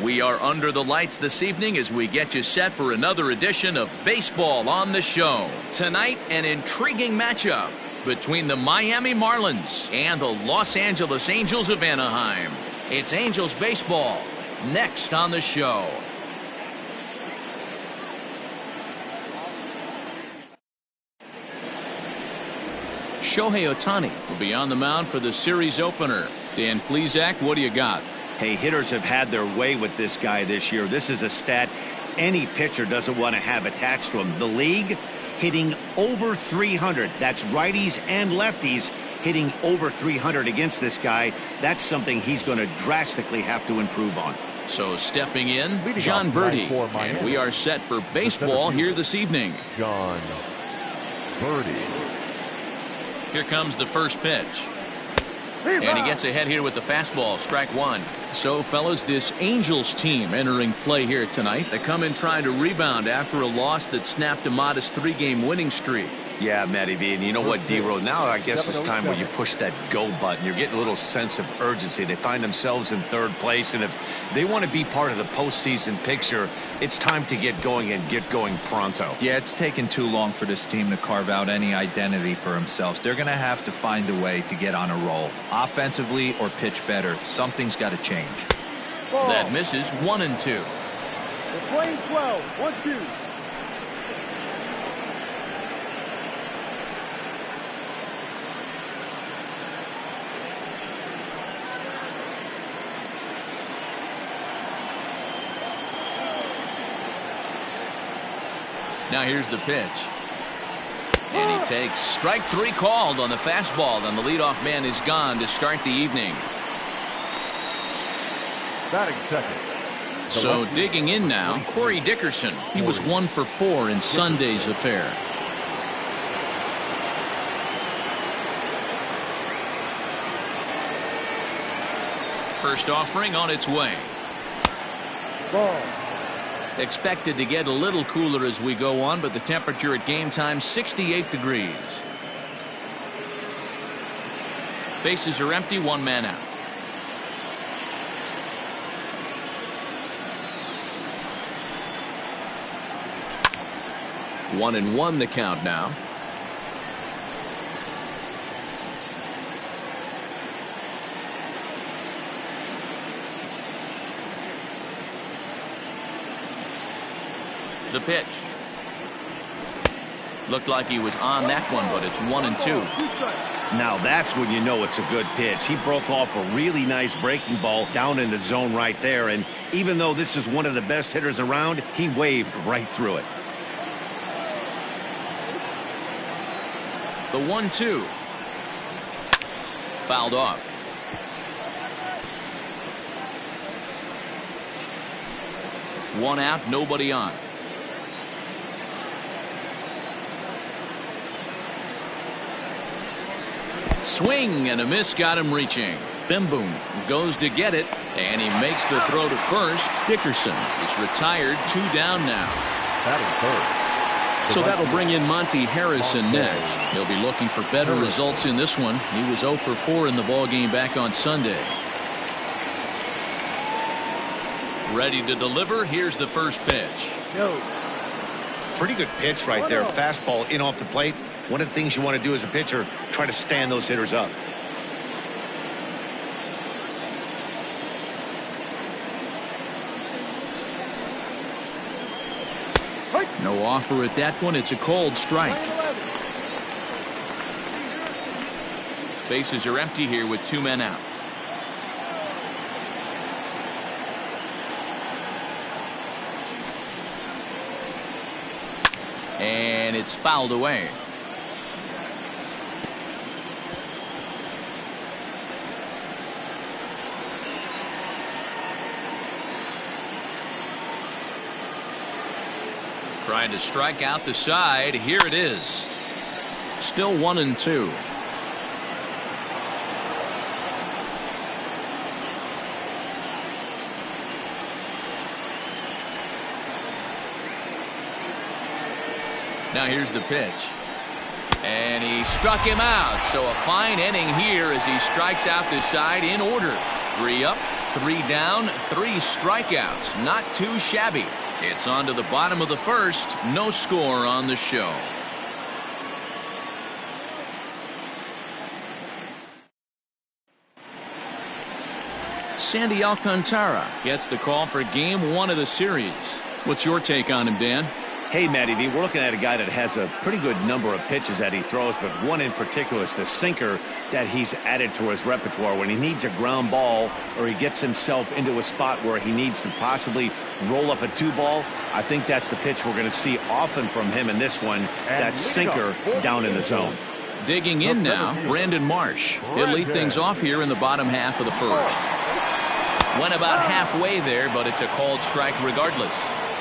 We are under the lights this evening as we get you set for another edition of Baseball on the Show. Tonight, an intriguing matchup between the Miami Marlins and the Los Angeles Angels of Anaheim. It's Angels baseball next on the show. Shohei Ohtani will be on the mound for the series opener. Dan Plesac, what do you got? Hey, hitters have had their way with this guy this year. This is a stat any pitcher doesn't want to have attached to him. The league hitting over 300. That's righties and lefties hitting over 300 against this guy. That's something he's going to drastically have to improve on. So stepping in, John Birdie. And we are set for baseball here this evening. John Birdie. Here comes the first pitch. And he gets ahead here with the fastball, strike one. So, fellas, this Angels team entering play here tonight. They come in trying to rebound after a loss that snapped a modest 3-game winning streak. Yeah, Matty V, and you know what, D-Row, now I guess it's time where you push that go button. You're getting a little sense of urgency. They find themselves in third place, and if they want to be part of the postseason picture, it's time to get going and get going pronto. Yeah, it's taken too long for this team to carve out any identity for themselves. They're going to have to find a way to get on a roll, offensively or pitch better. Something's got to change. That misses 1-2. They're playing 12, 1-2. Now here's the pitch. And he takes strike three called on the fastball. And the leadoff man is gone to start the evening. Batting second. So digging in now, Corey Dickerson. He was 1 for 4 in Sunday's affair. First offering on its way. Ball. Expected to get a little cooler as we go on, but the temperature at game time 68 degrees. Bases are empty, 1 man out. One and one the count now. The pitch. Looked like he was on that one, but it's 1-2. Now that's when you know it's a good pitch. He broke off a really nice breaking ball down in the zone right there, and even though this is one of the best hitters around, he waved right through it. The 1-2. Fouled off. One out, nobody on. Swing and a miss got him reaching. Bimboom goes to get it, and he makes the throw to first. Dickerson is retired, 2 down now. So that'll bring in Monty Harrison next. He'll be looking for better results in this one. He was 0 for 4 in the ballgame back on Sunday. Ready to deliver. Here's the first pitch. Pretty good pitch right there. Fastball in off the plate. One of the things you want to do as a pitcher, try to stand those hitters up. No offer at that one. It's a cold strike. Bases are empty here with 2 men out. And it's fouled away. Trying to strike out the side. Here it is. Still 1-2. Now here's the pitch. And he struck him out. So a fine inning here as he strikes out the side in order. 3 up, 3 down, 3 strikeouts. Not too shabby. It's on to the bottom of the first. No score on the show. Sandy Alcantara gets the call for game 1 of the series. What's your take on him, Dan? Hey, Matty V, we're looking at a guy that has a pretty good number of pitches that he throws, but one in particular is the sinker that he's added to his repertoire. When he needs a ground ball or he gets himself into a spot where he needs to possibly roll up a 2-ball, I think that's the pitch we're going to see often from him in this one, that sinker down in the zone. Digging in now, Brandon Marsh. He'll lead things off here in the bottom half of the first. Went about halfway there, but it's a called strike regardless.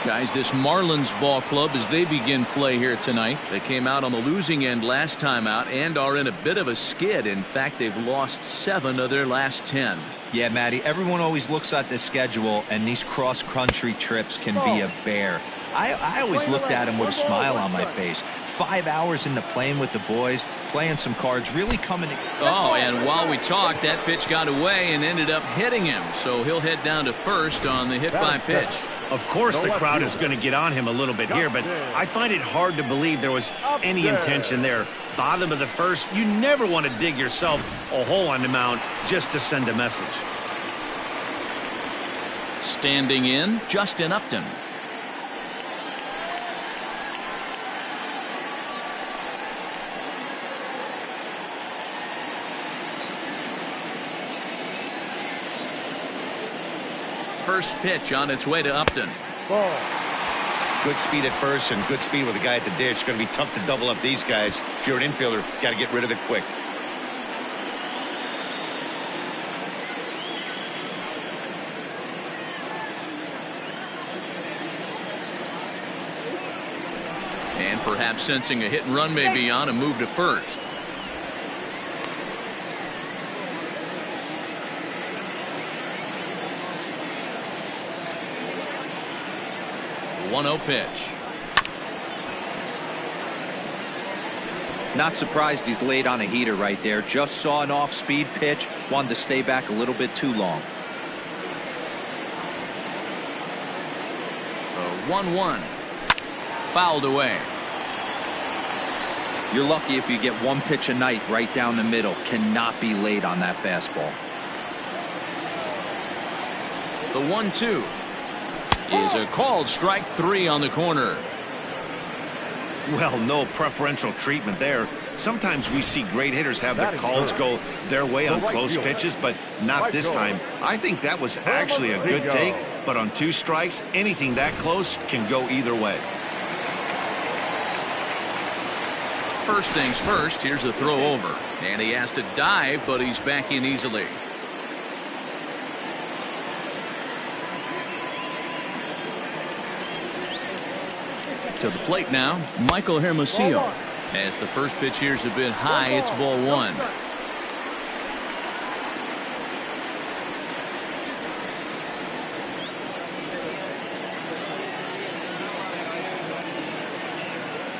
Guys, this Marlins ball club, as they begin play here tonight, they came out on the losing end last time out and are in a bit of a skid. In fact, they've lost 7 of their last 10. Yeah, Matty, everyone always looks at the schedule, and these cross-country trips can be a bear. I always looked at him with a smile on my face. 5 hours into playing with the boys, playing some cards, really coming to... Oh, and while we talked, that pitch got away and ended up hitting him. So he'll head down to first on the hit by pitch. Of course the crowd is going to get on him a little bit here, but I find it hard to believe there was any intention there. Bottom of the first, you never want to dig yourself a hole on the mound just to send a message. Standing in, Justin Upton. First pitch on its way to Upton. Ball. Good speed at first and good speed with the guy at the dish. Going to be tough to double up these guys. If you're an infielder, got to get rid of it quick. And perhaps sensing a hit and run may be on, a move to first. The 1-0 pitch. Not surprised he's laid on a heater right there. Just saw an off-speed pitch. Wanted to stay back a little bit too long. 1-1. Fouled away. You're lucky if you get one pitch a night right down the middle. Cannot be laid on that fastball. The 1-2 is a called strike 3 on the corner. Well, no preferential treatment there. Sometimes we see great hitters have their calls go their way on close pitches, but not this time. I think that was actually a good take, but on 2 strikes, anything that close can go either way. First things first, here's a throw over. And he has to dive, but he's back in easily. To the plate now, Michael Hermosillo. As the first pitch here's a bit high, it's ball 1.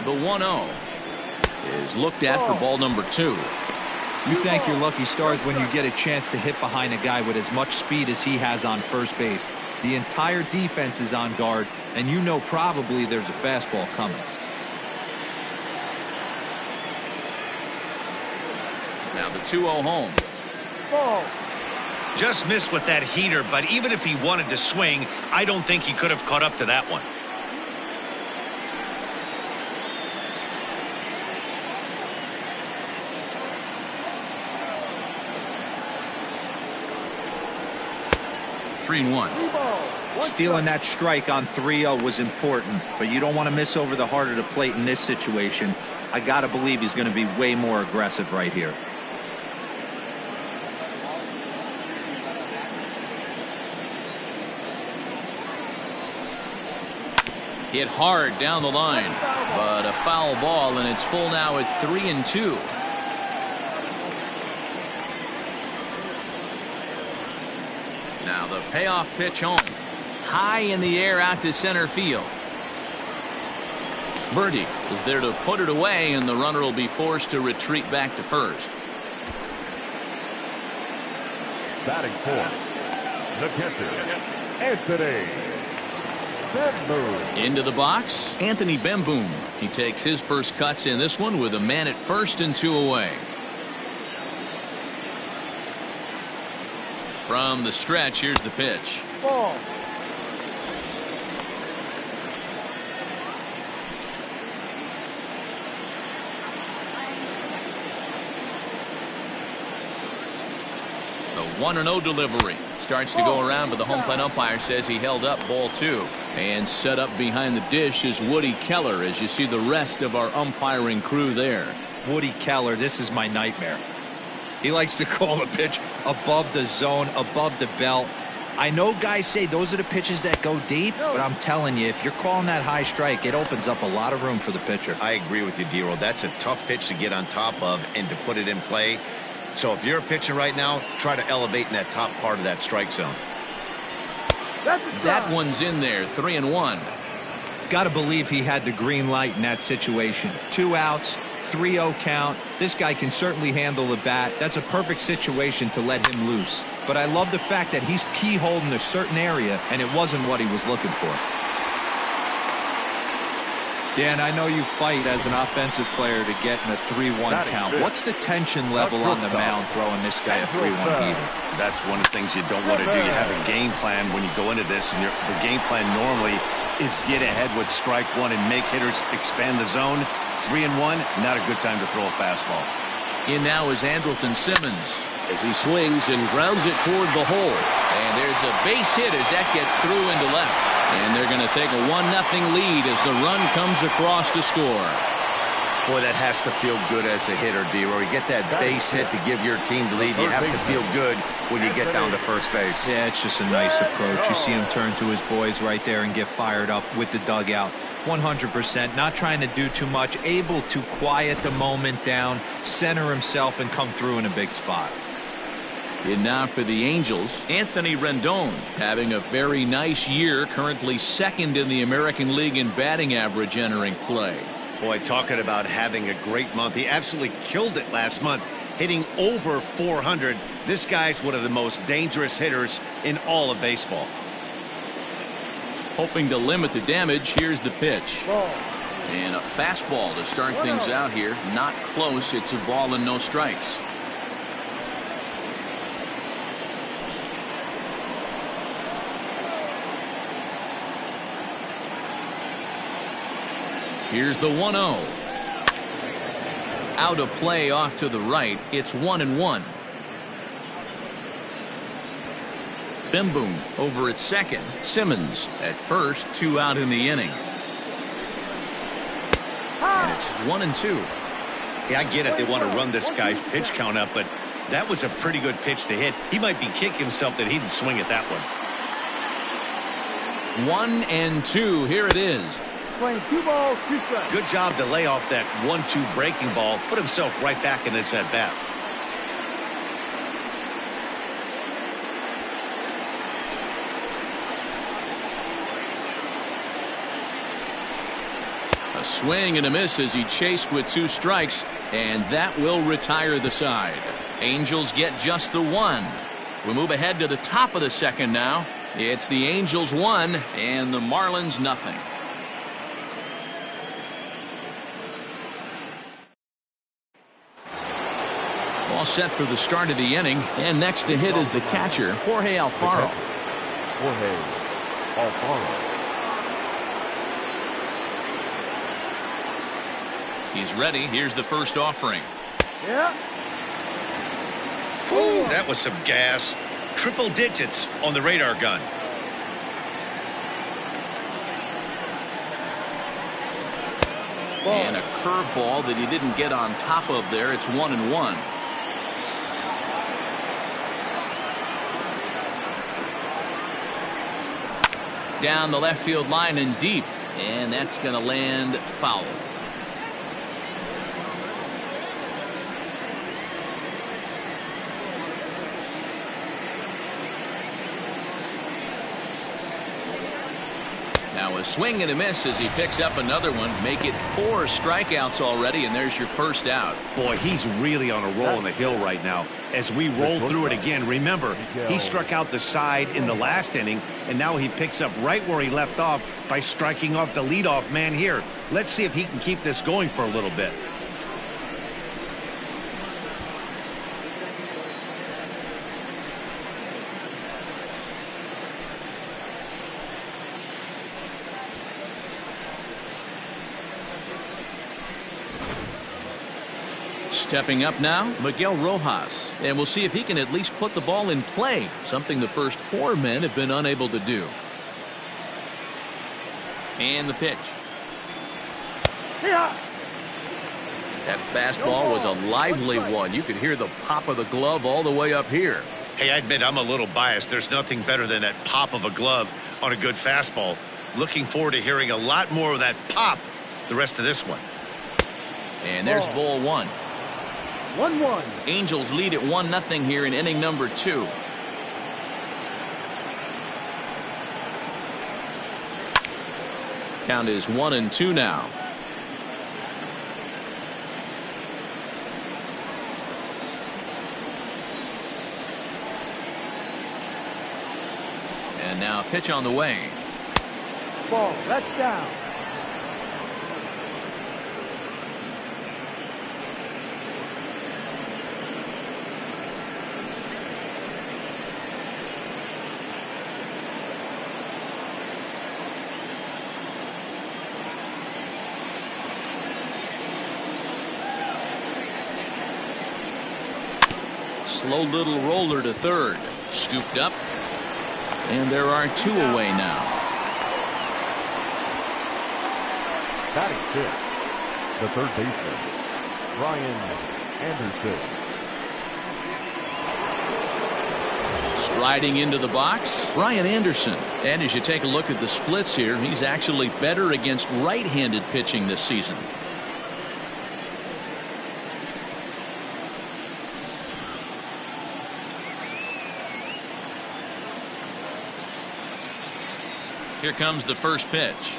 The 1-0 is looked at for ball number 2. You thank your lucky stars when you get a chance to hit behind a guy with as much speed as he has on first base. The entire defense is on guard, and you know probably there's a fastball coming. Now the 2-0 home. Ball. Just missed with that heater, but even if he wanted to swing, I don't think he could have caught up to that one. Three and 1. Stealing that strike on 3-0 was important, but you don't want to miss over the heart of the plate in this situation. I got to believe he's going to be way more aggressive right here. Hit hard down the line, but a foul ball, and it's full now at 3-2. Now the payoff pitch home. High in the air out to center field. Birdie is there to put it away, and the runner will be forced to retreat back to first. Batting 4. The catcher, Anthony Bemboom. Into the box, Anthony Bemboom. He takes his first cuts in this one with a man at first and 2 away. From the stretch, here's the pitch. Ball. The 1-0 delivery starts to go around, but the home plate umpire says he held up ball 2. And set up behind the dish is Woody Keller, as you see the rest of our umpiring crew there. Woody Keller, this is my nightmare. He likes to call a pitch above the zone, above the belt. I know guys say those are the pitches that go deep, but I'm telling you, if you're calling that high strike, it opens up a lot of room for the pitcher. I agree with you, D-Roll. That's a tough pitch to get on top of and to put it in play. So if you're a pitcher right now, try to elevate in that top part of that strike zone. That one's in there, 3-1. Got to believe he had the green light in that situation. 2 outs, 3-0 count. This guy can certainly handle the bat. That's a perfect situation to let him loose. But I love the fact that he's keyholding a certain area, and it wasn't what he was looking for. Dan, I know you fight as an offensive player to get in a 3-1 count. What's the tension level on the mound throwing this guy a 3-1 heater? That's one of the things you don't want to do. You have a game plan when you go into this, and the game plan normally is get ahead with strike 1 and make hitters expand the zone. 3-1, not a good time to throw a fastball. In now is Andrelton Simmons as he swings and grounds it toward the hole. And there's a base hit as that gets through into left. And they're going to take a 1-0 lead as the run comes across to score. Boy, that has to feel good as a hitter, D-Roll. You get that base hit to give your team the lead. You have to feel good when you get down to first base. Yeah, it's just a nice approach. You see him turn to his boys right there and get fired up with the dugout. 100%, not trying to do too much, able to quiet the moment down, center himself, and come through in a big spot. And now for the Angels, Anthony Rendon having a very nice year, currently second in the American League in batting average entering play. Boy, talking about having a great month. He absolutely killed it last month, hitting over 400. This guy's one of the most dangerous hitters in all of baseball. Hoping to limit the damage, here's the pitch. And a fastball to start things out here. Not close, it's a ball and no strikes. Here's the 1-0. Out of play off to the right. It's 1-1. Bemboom over at second. Simmons at first. 2 out in the inning. And it's 1-2. Yeah, I get it. They want to run this guy's pitch count up, but that was a pretty good pitch to hit. He might be kicking himself that he didn't swing at that one. 1-2. Here it is. Playing 2 balls, 2 strikes. Good job to lay off that 1-2 breaking ball. Put himself right back in this at bat. A swing and a miss as he chased with 2 strikes, and that will retire the side. Angels get just the 1. We move ahead to the top of the second now. It's the Angels 1 and the Marlins nothing. All set for the start of the inning, and next to hit is the catcher, Jorge Alfaro. Jorge Alfaro. He's ready. Here's the first offering. Yeah. Ooh, that was some gas. Triple digits on the radar gun. And a curveball that he didn't get on top of there. It's 1-1. Down the left field line and deep, and that's going to land foul. Now a swing and a miss as he picks up another one. Make it 4 strikeouts already, and there's your first out. Boy, he's really on a roll on the hill right now. As we roll through it again, remember, he struck out the side in the last inning, and now he picks up right where he left off by striking off the leadoff man here. Let's see if he can keep this going for a little bit. Stepping up now, Miguel Rojas. And we'll see if he can at least put the ball in play, something the first 4 men have been unable to do. And the pitch. Yeah. That fastball was a lively one. You could hear the pop of the glove all the way up here. Hey, I admit I'm a little biased. There's nothing better than that pop of a glove on a good fastball. Looking forward to hearing a lot more of that pop the rest of this one. And there's ball 1. 1-1. Angels lead at 1-0 here in inning number 2. Count is 1-2 now. And now a pitch on the way. Ball. That's down. Slow little roller to third. Scooped up. And there are 2 away now. Batting 6th, the third baseman, Brian Anderson. Striding into the box, Brian Anderson. And as you take a look at the splits here, he's actually better against right-handed pitching this season. Here comes the first pitch.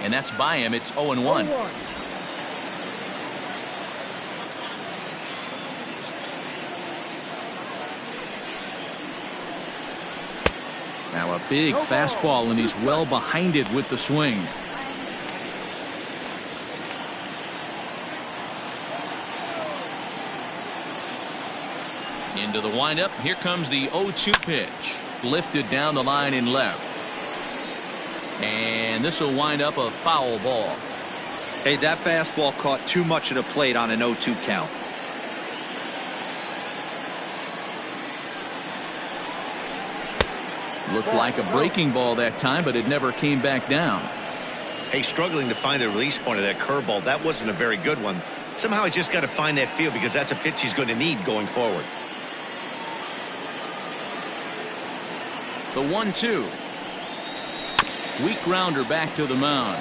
And that's by him. It's 0-1. Now a big fastball, and he's well behind it with the swing. Into the windup. Here comes the 0-2 pitch. Lifted down the line in left. And this will wind up a foul ball. Hey, that fastball caught too much of the plate on an 0-2 count. Looked like a breaking ball that time, but it never came back down. Hey, struggling to find the release point of that curveball. That wasn't a very good one. Somehow he's just got to find that feel, because that's a pitch he's going to need going forward. The 1-2. Weak grounder back to the mound.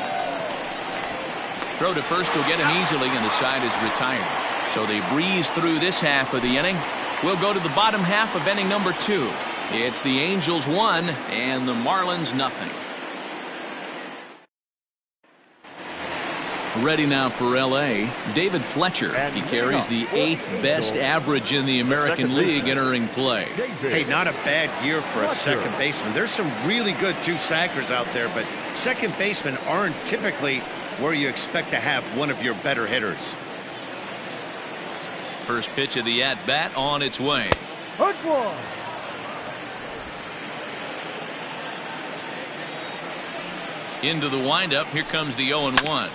Throw to first will get him easily, and the side is retired. So they breeze through this half of the inning. We'll go to the bottom half of inning number 2. It's the Angels 1 and the Marlins 0. Ready now for L.A., David Fletcher. He carries the 8th best average in the American League entering play. Hey, not a bad year for a second baseman. There's some really good two-sackers out there, but second basemen aren't typically where you expect to have one of your better hitters. First pitch of the at-bat on its way. Hook one. Into the windup. Here comes the 0-1.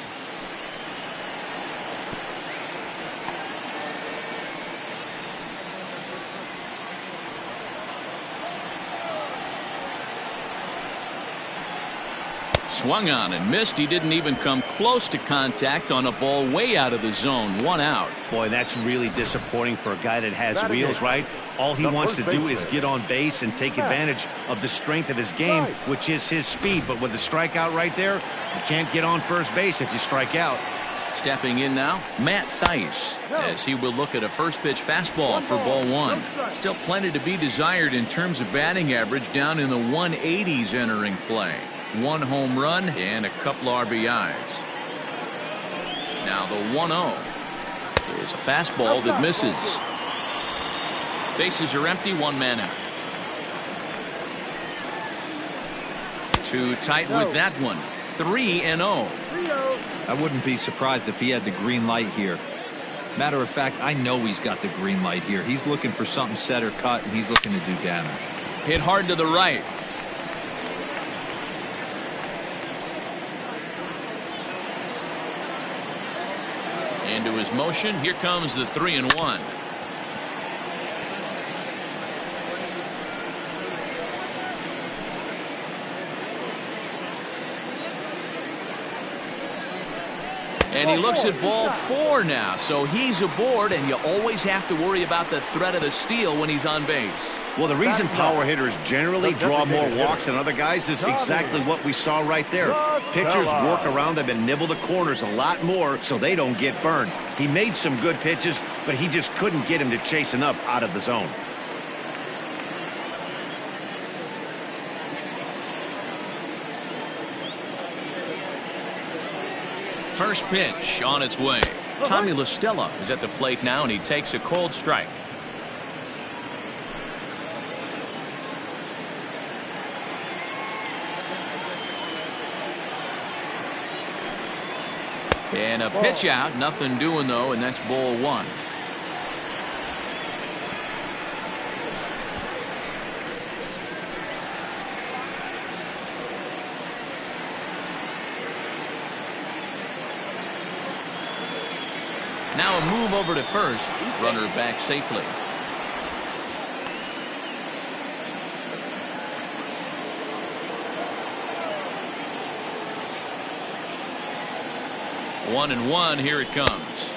Swung on and missed. He didn't even come close to contact on a ball way out of the zone. 1 out. Boy, that's really disappointing for a guy that has wheels, right? All he wants to do is get on base and take advantage of the strength of his game, which is his speed. But with the strikeout right there, you can't get on first base if you strike out. Stepping in now, Matt Theis, as he will look at a first pitch fastball for ball 1. Still plenty to be desired in terms of batting average, down in the 180s entering play. 1 home run and a couple RBIs. Now the 1-0 is a fastball that misses. Bases are empty, 1 man out. Too tight with that one. 3-0. I wouldn't be surprised if he had the green light here. Matter of fact, I know he's got the green light here. He's looking for something set or cut, and he's looking to do damage. Hit hard to the right. Into his motion. Here comes the 3-1. And he looks at ball 4 now, so he's aboard, and you always have to worry about the threat of the steal when he's on base. Well, the reason power hitters generally draw more walks than other guys is exactly what we saw right there. Pitchers work around them and nibble the corners a lot more so they don't get burned. He made some good pitches, but he just couldn't get him to chase enough out of the zone. First pitch on its way. Tommy La Stella is at the plate now, and he takes a cold strike. And a pitch out, nothing doing though, and that's ball 1. Now a move over to first. Runner back safely. One and one. Here it comes.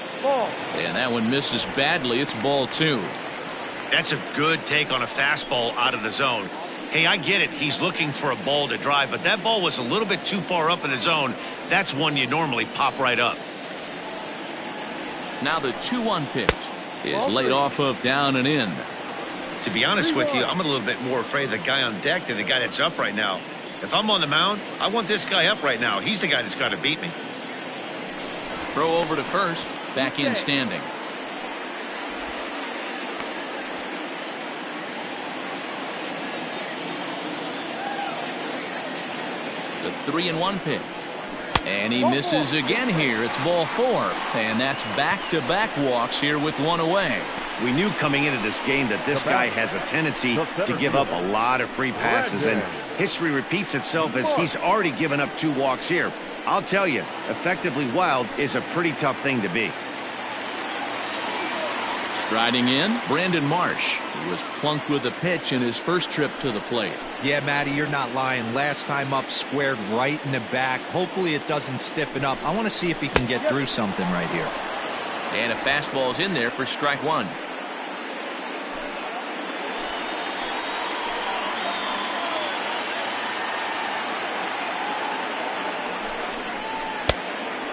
And that one misses badly. It's ball 2. That's a good take on a fastball out of the zone. Hey, I get it. He's looking for a ball to drive, but that ball was a little bit too far up in the zone. That's one you normally pop right up. Now the 2-1 pitch is laid off of down and in. To be honest with you, I'm a little bit more afraid of the guy on deck than the guy that's up right now. If I'm on the mound, I want this guy up right now. He's the guy that's got to beat me. Throw over to first. Back in standing. The 3-1 pitch. And he misses again here. It's ball 4. And that's back-to-back walks here with 1 away. We knew coming into this game that this guy has a tendency to give up a lot of free passes, and history repeats itself as he's already given up 2 walks here. I'll tell you, effectively wild is a pretty tough thing to be. Striding in, Brandon Marsh, who was plunked with a pitch in his first trip to the plate. Yeah, Matty, you're not lying. Last time up, squared right in the back. Hopefully it doesn't stiffen up. I want to see if he can get through something right here. And a fastball's in there for strike 1.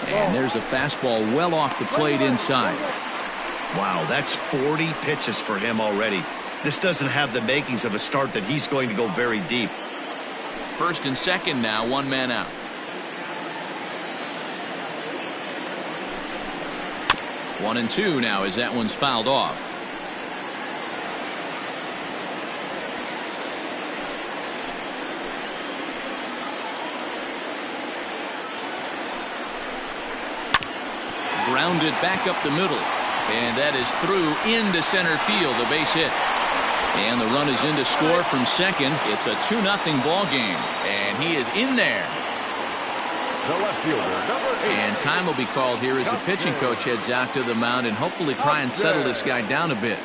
And there's a fastball well off the plate inside. Wow, that's 40 pitches for him already. This doesn't have the makings of a start that he's going to go very deep. First and second now, 1 man out. One and 2 now as that one's fouled off. Grounded back up the middle. And that is through into center field, a base hit. And the run is in to score from second. It's a 2-0 ball game. And he is in there. The left fielder, number 8. And time will be called here as the pitching coach heads out to the mound and hopefully try and settle this guy down a bit.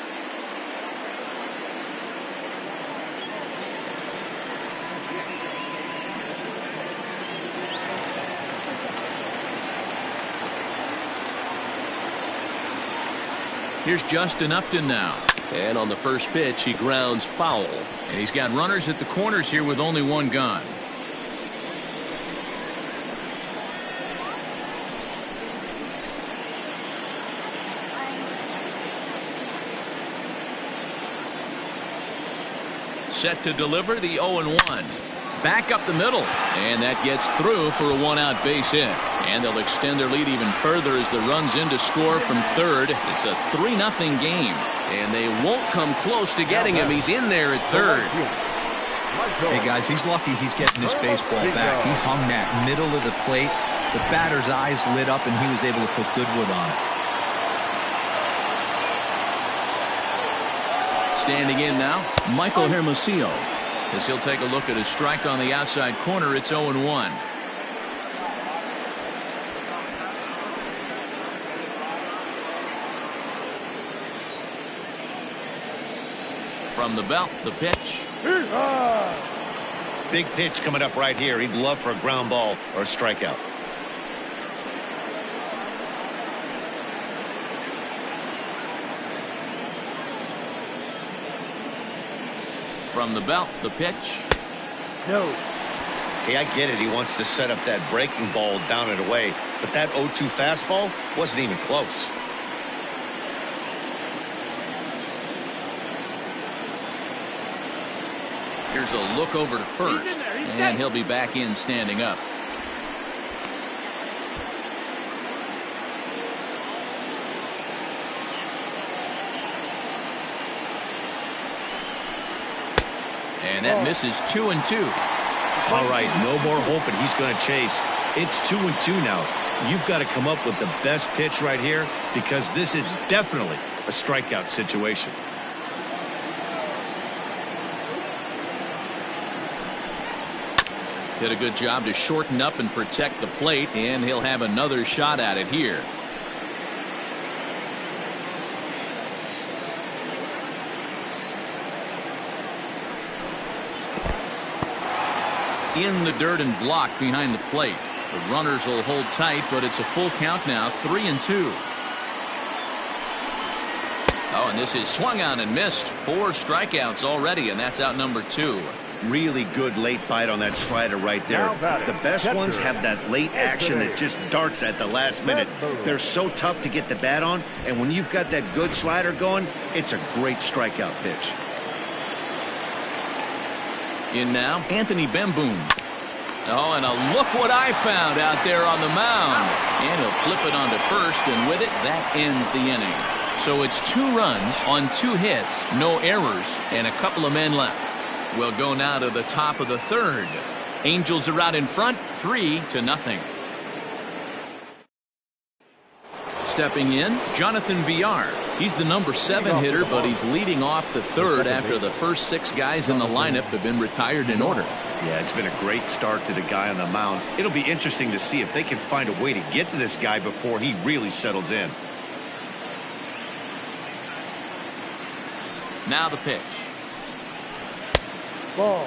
Here's Justin Upton now. And on the first pitch, he grounds foul. And he's got runners at the corners here with only 1 gone. Set to deliver the 0-1. back up the middle, and that gets through for a one-out base hit. And they'll extend their lead even further as the run's in to score from third. It's a 3-0 game, and they won't come close to getting him. He's in there at third. Hey, guys, he's lucky he's getting this baseball back. He hung that middle of the plate. The batter's eyes lit up, and he was able to put Goodwood on it. Standing in now, Michael Hermosillo, as he'll take a look at his strike on the outside corner. It's 0-1. From the belt, the pitch. Big pitch coming up right here. He'd love for a ground ball or a strikeout. From the belt, the pitch. No. Hey, I get it. He wants to set up that breaking ball down and away, but that 0-2 fastball wasn't even close. Here's a look over to first, and he'll be back in standing up. And that misses 2-2. All right, no more hoping he's going to chase. It's 2-2 now. You've got to come up with the best pitch right here, because this is definitely a strikeout situation. Did a good job to shorten up and protect the plate, and he'll have another shot at it here. In the dirt and blocked behind the plate. The runners will hold tight, but it's a full count now, 3-2. Oh, and this is swung on and missed. 4 strikeouts already, and that's out number 2. Really good late bite on that slider right there. The best ones have that late action that just darts at the last minute. They're so tough to get the bat on, and when you've got that good slider going, it's a great strikeout pitch. In now, Anthony Bemboom. Oh, and look what I found out there on the mound. And he'll flip it onto first, and with it, that ends the inning. So it's 2 runs on 2 hits, no errors, and a couple of men left. We'll go now to the top of the third. Angels are out in front, 3-0. Stepping in, Jonathan Villar. He's the number 7 hitter, but he's leading off the third after the first 6 guys in the lineup have been retired in order. Yeah, it's been a great start to the guy on the mound. It'll be interesting to see if they can find a way to get to this guy before he really settles in. Now the pitch. Ball.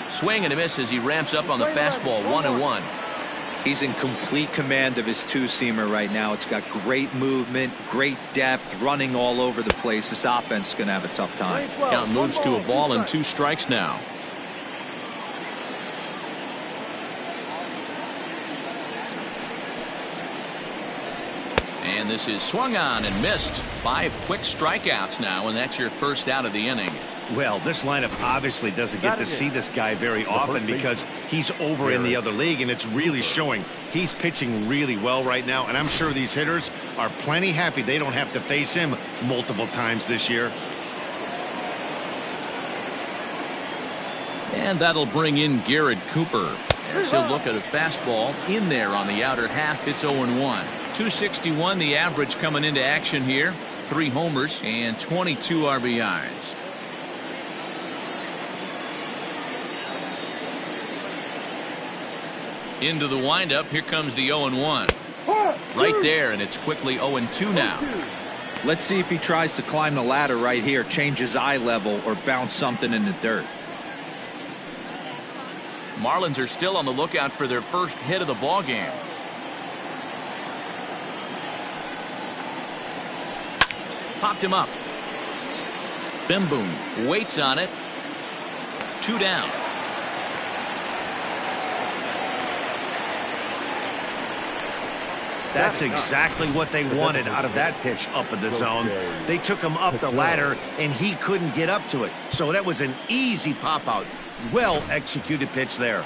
Swing and a miss as he ramps up on the fastball. 1-1. He's in complete command of his 2-seamer right now. It's got great movement, great depth, running all over the place. This offense is going to have a tough time. Count moves to a ball and 2 strikes now. And this is swung on and missed. 5 quick strikeouts now, and that's your first out of the inning. Well, this lineup obviously doesn't get to see this guy very often because he's over in the other league, and it's really showing. He's pitching really well right now, and I'm sure these hitters are plenty happy they don't have to face him multiple times this year. And that'll bring in Garrett Cooper, as he'll look at a fastball in there on the outer half. It's 0-1. 261 the average coming into action here. 3 homers and 22 RBIs. Into the windup. Here comes the 0-1. Right there, and it's quickly 0-2 now. Let's see if he tries to climb the ladder right here, change his eye level, or bounce something in the dirt. Marlins are still on the lookout for their first hit of the ball game. Popped him up. Bim Boom waits on it. 2 down. That's exactly what they wanted out of that pitch up in the zone. They took him up the ladder, and he couldn't get up to it. So that was an easy pop-out. Well-executed pitch there.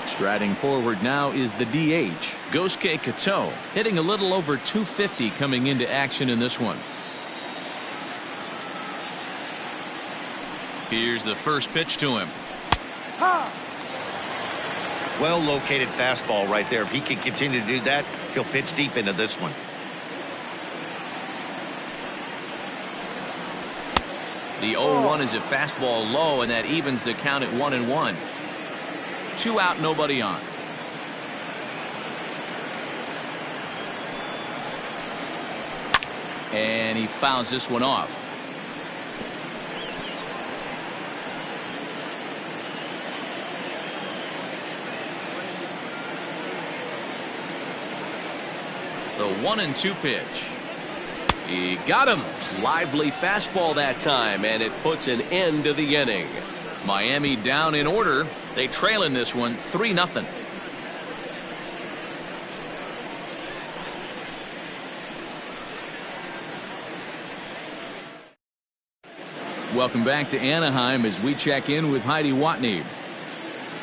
Striding forward now is the DH, Gosuke Kato, hitting a little over 250 coming into action in this one. Here's the first pitch to him. Well-located fastball right there. If he can continue to do that, he'll pitch deep into this one. The 0-1 is a fastball low, and that evens the count at 1-1. 2 out, nobody on. And he fouls this one off. The 1-2 pitch. He got him. Lively fastball that time, and it puts an end to the inning. Miami down in order. They trail in this one 3-0. Welcome back to Anaheim as we check in with Heidi Watney.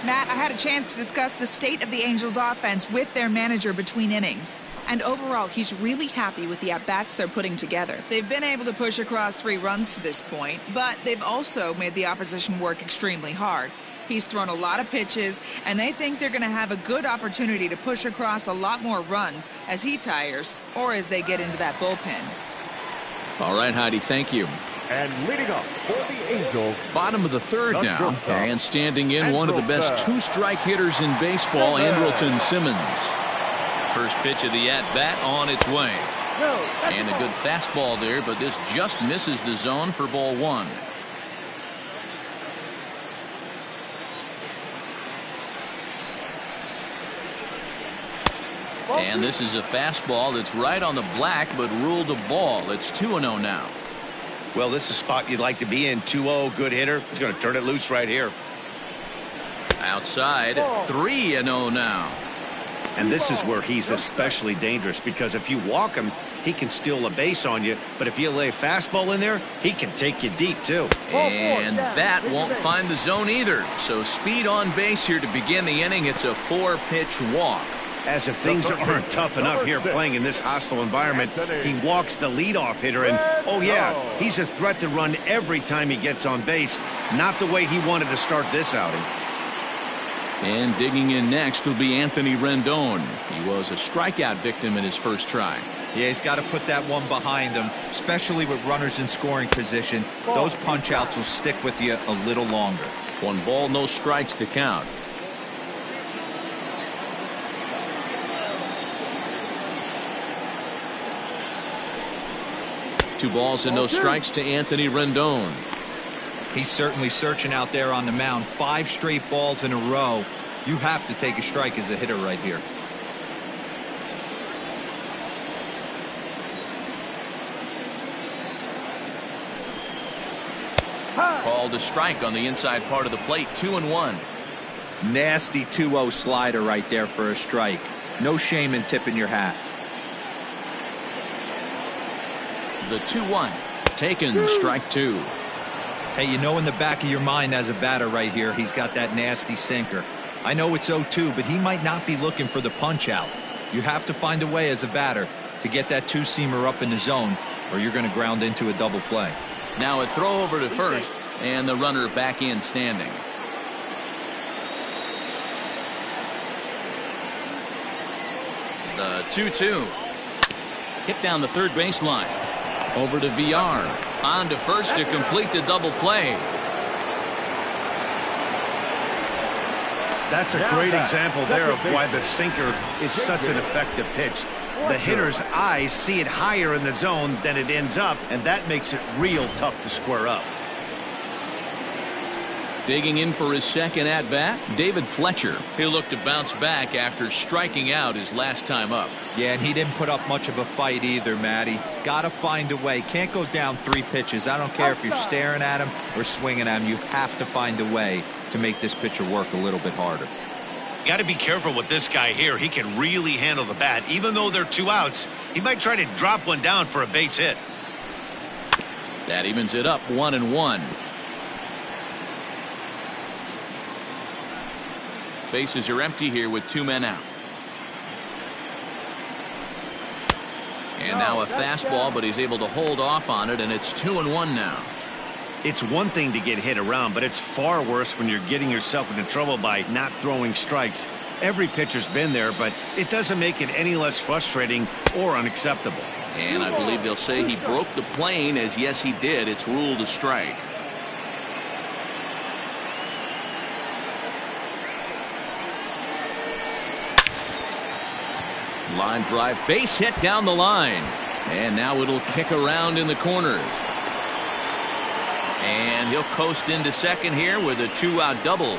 Matt, I had a chance to discuss the state of the Angels offense with their manager between innings. And overall, he's really happy with the at-bats they're putting together. They've been able to push across 3 runs to this point, but they've also made the opposition work extremely hard. He's thrown a lot of pitches, and they think they're going to have a good opportunity to push across a lot more runs as he tires or as they get into that bullpen. All right, Heidi, thank you. And leading up for the Angels, Bottom of the 3rd now, and standing in one of the best 2-strike hitters in baseball, Andrelton Simmons. First pitch of the at-bat on its way. And a good fastball there, but this just misses the zone for ball 1. And this is a fastball that's right on the black, but ruled a ball. It's 2-0 now. Well, this is a spot you'd like to be in. 2-0, good hitter. He's going to turn it loose right here. Outside, 3-0 now. And this is where he's especially dangerous, because if you walk him, he can steal a base on you. But if you lay a fastball in there, he can take you deep, too. And that won't find the zone either. So speed on base here to begin the inning. It's a 4-pitch walk. As if things aren't tough enough here playing in this hostile environment, he walks the leadoff hitter, and oh yeah, he's a threat to run every time he gets on base. Not the way he wanted to start this outing. And digging in next will be Anthony Rendon. He was a strikeout victim in his first try. Yeah, he's got to put that one behind him, especially with runners in scoring position. Those punch-outs will stick with you a little longer. 1 ball, no strikes to count. Two balls and no strikes to Anthony Rendon. He's certainly searching out there on the mound. 5 straight balls in a row. You have to take a strike as a hitter right here. Called a strike on the inside part of the plate. 2-1. Nasty 2-0 slider right there for a strike. No shame in tipping your hat. The 2-1 taken, strike 2. Hey, you know in the back of your mind as a batter right here, he's got that nasty sinker. I know it's 0-2, but he might not be looking for the punch out. You have to find a way as a batter to get that 2-seamer up in the zone, or you're going to ground into a double play. Now a throw over to first, and the runner back in standing. The 2-2 hit down the third baseline. Over to VR. On to first to complete the double play. That's a great example there of why the sinker is such an effective pitch. The hitter's eyes see it higher in the zone than it ends up, and that makes it real tough to square up. Digging in for his second at-bat, David Fletcher. He'll look to bounce back after striking out his last time up. Yeah, and he didn't put up much of a fight either, Matty. Got to find a way. Can't go down 3 pitches. I don't care if you're staring at him or swinging at him. You have to find a way to make this pitcher work a little bit harder. Got to be careful with this guy here. He can really handle the bat. Even though they're 2 outs, he might try to drop one down for a base hit. That evens it up 1-1. Bases are empty here with 2 men out. And now a fastball, but he's able to hold off on it, and it's 2-1 now. It's one thing to get hit around, but it's far worse when you're getting yourself into trouble by not throwing strikes. Every pitcher's been there, but it doesn't make it any less frustrating or unacceptable. And I believe they'll say he broke the plane, as yes he did. It's ruled a strike. Line drive, base hit down the line. And now it'll kick around in the corner. And he'll coast into second here with a 2-out double.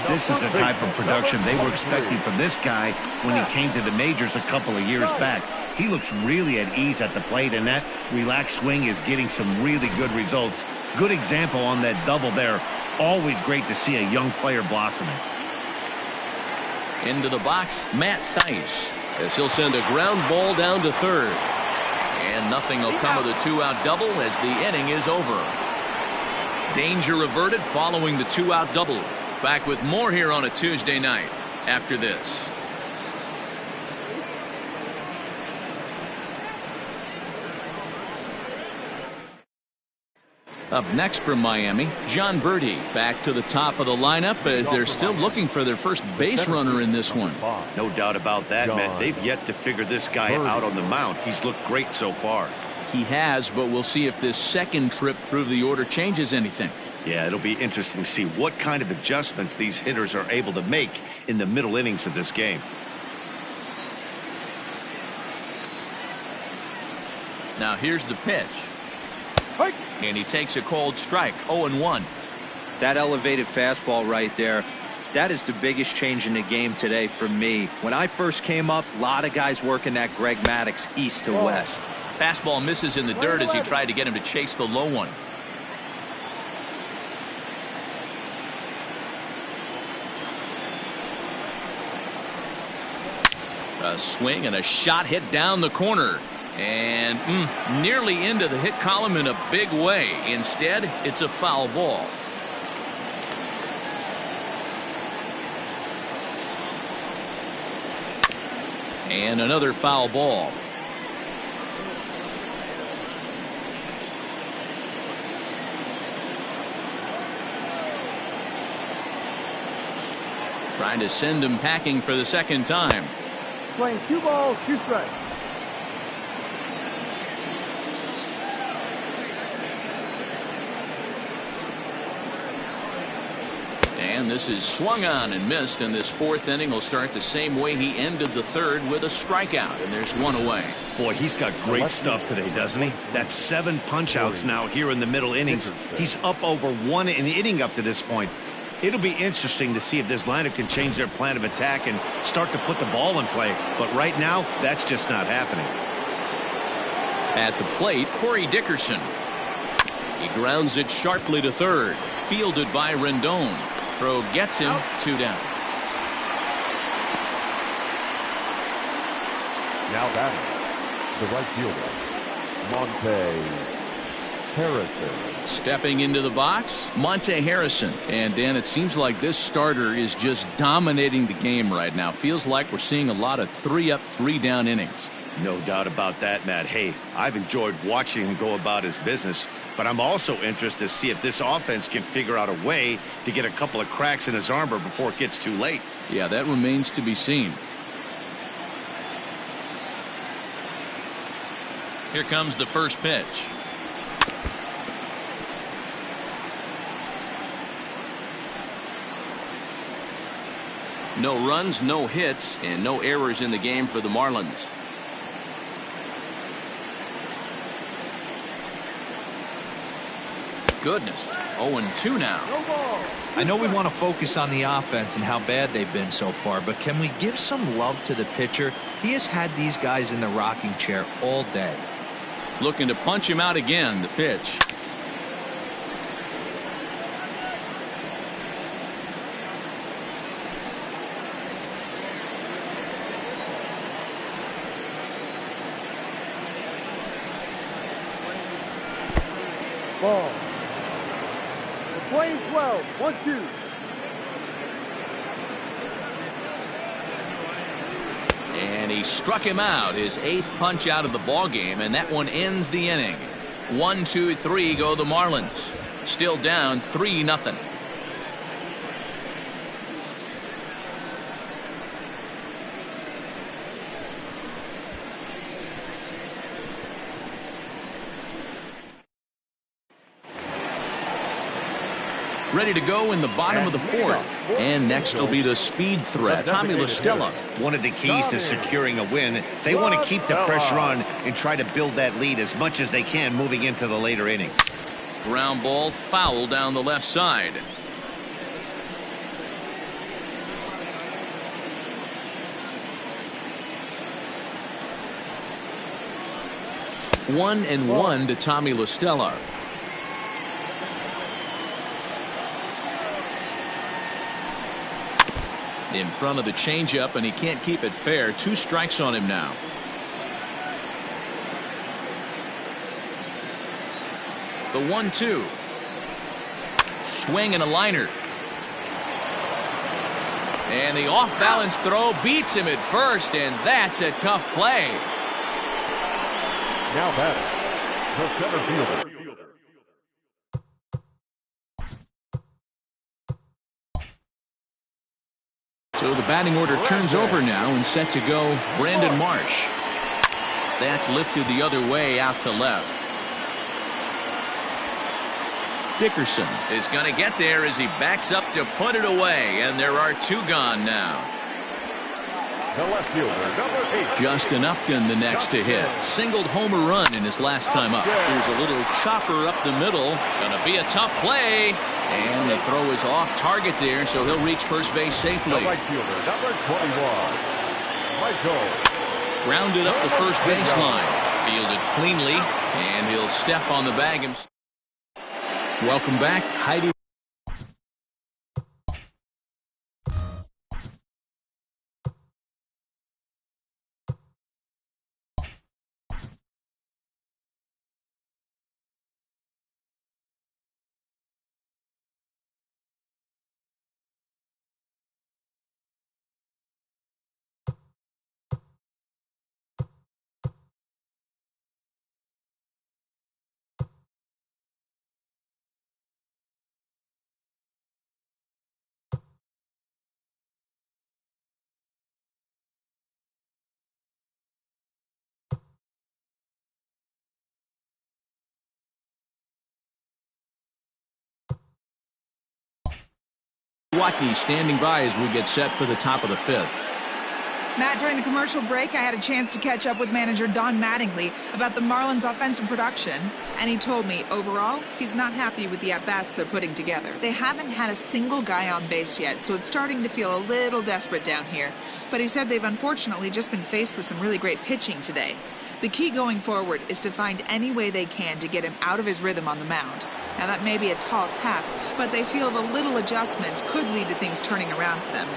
This is the type of production they were expecting from this guy when he came to the majors a couple of years back. He looks really at ease at the plate, and that relaxed swing is getting some really good results. Good example on that double there. Always great to see a young player blossoming. Into the box, Matt Thaiss, as he'll send a ground ball down to third. And nothing will come of the 2-out double as the inning is over. Danger averted following the 2-out double. Back with more here on a Tuesday night after this. Up next from Miami, John Birdie back to the top of the lineup as they're still looking for their first base runner in this one. No doubt about that, man. They've yet to figure this guy out on the mound. He's looked great so far. He has, but we'll see if this second trip through the order changes anything. Yeah, it'll be interesting to see what kind of adjustments these hitters are able to make in the middle innings of this game. Now here's the pitch. And he takes a cold strike. 0-1. That elevated fastball right there, that is the biggest change in the game today for me. When I first came up, a lot of guys working that Greg Maddux east to west. Fastball misses in the dirt as he tried to get him to chase the low one. A swing and a shot hit down the corner. And nearly into the hit column in a big way. Instead, it's a foul ball. And another foul ball. Trying to send him packing for the second time. Playing 2 balls, 2 strikes. And this is swung on and missed, and this 4th inning will start the same way he ended the 3rd with a strikeout, and there's 1 away. Boy, he's got great stuff today, doesn't he? That's 7 punch-outs now here in the middle innings. He's up over 1 an inning up to this point. It'll be interesting to see if this lineup can change their plan of attack and start to put the ball in play. But right now, that's just not happening. At the plate, Corey Dickerson. He grounds it sharply to third. Fielded by Rendon. Throw gets him. 2 down. Now batting, the right fielder, Monte Harrison. Stepping into the box, Monte Harrison. And Dan, it seems like this starter is just dominating the game right now. Feels like we're seeing a lot of 3-up, 3-down innings. No doubt about that, Matt. Hey, I've enjoyed watching him go about his business, but I'm also interested to see if this offense can figure out a way to get a couple of cracks in his armor before it gets too late. Yeah, that remains to be seen. Here comes the first pitch. No runs, no hits, and no errors in the game for the Marlins. goodness. 0-2 now. I know we want to focus on the offense and how bad they've been so far, but can we give some love to the pitcher? He has had these guys in the rocking chair all day. Looking to punch him out again. The pitch. Ball. Playing 12, 1-2. And he struck him out, his 8th punch out of the ball game, and that one ends the inning. 1-2-3 go the Marlins. Still down 3-0. Ready to go in the bottom of the 4th. And next will be the speed threat, Tommy La Stella. One of the keys to securing a win, they want to keep the pressure on and try to build that lead as much as they can moving into the later innings. Ground ball, foul down the left side. One and one to Tommy La Stella. In front of the changeup, and he can't keep it fair. 2 strikes on him now. The 1-2. Swing and a liner. And the off-balance throw beats him at first, and that's a tough play. Now batting, the center fielder. So the batting order turns over now, and set to go Brandon Marsh. That's lifted the other way out to left. Dickerson is going to get there as he backs up to put it away, and there are 2 gone now. The left fielder, number 8. Justin Upton the next to hit. Singled homer run in his last time up. Here's a little chopper up the middle. Gonna be a tough play. And the throw is off target there, so he'll reach first base safely. The right fielder, number 21. Michael. Grounded up the first baseline. Fielded cleanly, and he'll step on the bag himself. Welcome back, Heidi. Watney standing by as we get set for the top of the 5th. Matt, during the commercial break, I had a chance to catch up with manager Don Mattingly about the Marlins' offensive production, and he told me, overall, he's not happy with the at-bats they're putting together. They haven't had a single guy on base yet, so it's starting to feel a little desperate down here. But he said they've unfortunately just been faced with some really great pitching today. The key going forward is to find any way they can to get him out of his rhythm on the mound. Now, that may be a tall task, but they feel the little adjustments could lead to things turning around for them.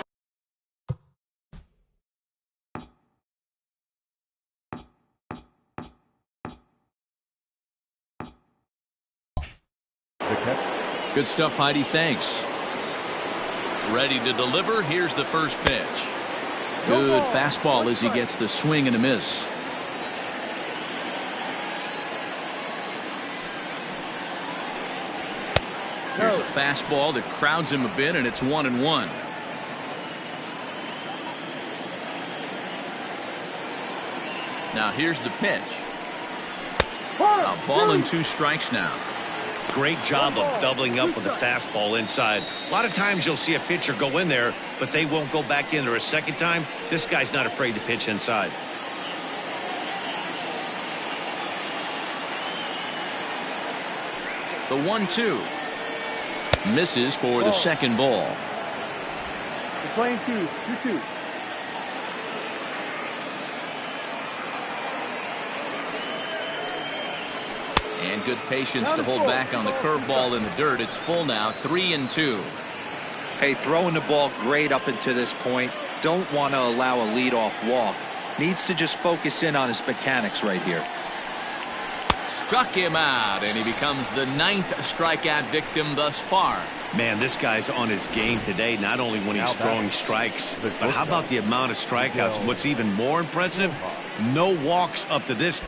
Good stuff, Heidi. Thanks. Ready to deliver. Here's the first pitch. Good fastball as he gets the swing and a miss. Here's a fastball that crowds him a bit, and it's 1-1. Now here's the pitch. A ball and 2 strikes now. Great job of doubling up with the fastball inside. A lot of times you'll see a pitcher go in there, but they won't go back in there a second time. This guy's not afraid to pitch inside. The 1-2. Misses for the second ball. You're playing 2-2. And good patience to hold back on the curveball in the dirt. It's full now, 3-2. Hey, throwing the ball great up until this point. Don't want to allow a leadoff walk. Needs to just focus in on his mechanics right here. Struck him out, and he becomes the 9th strikeout victim thus far. Man, this guy's on his game today, not only when he's throwing strikes, but how about the amount of strikeouts? What's even more impressive, no walks up to this.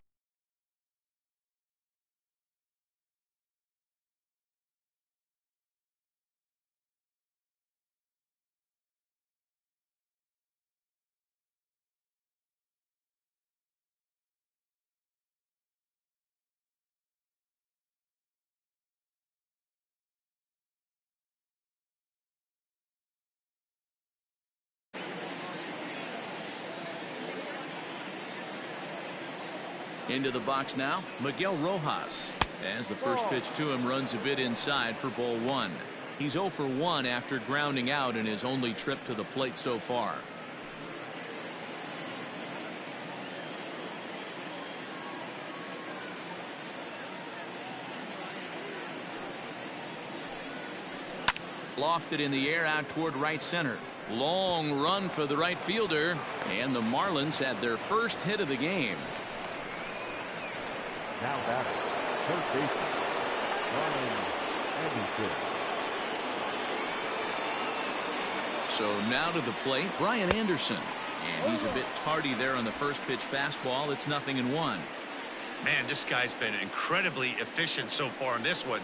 Into the box now, Miguel Rojas. As the first pitch to him runs a bit inside for ball 1. He's 0 for 1 after grounding out in his only trip to the plate so far. Lofted in the air out toward right center. Long run for the right fielder, and the Marlins had their first hit of the game. Now batting, third baseman, Brian Anderson. So now to the plate, Brian Anderson. And he's a bit tardy there on the first pitch fastball. It's 0-1. Man, this guy's been incredibly efficient so far in this one,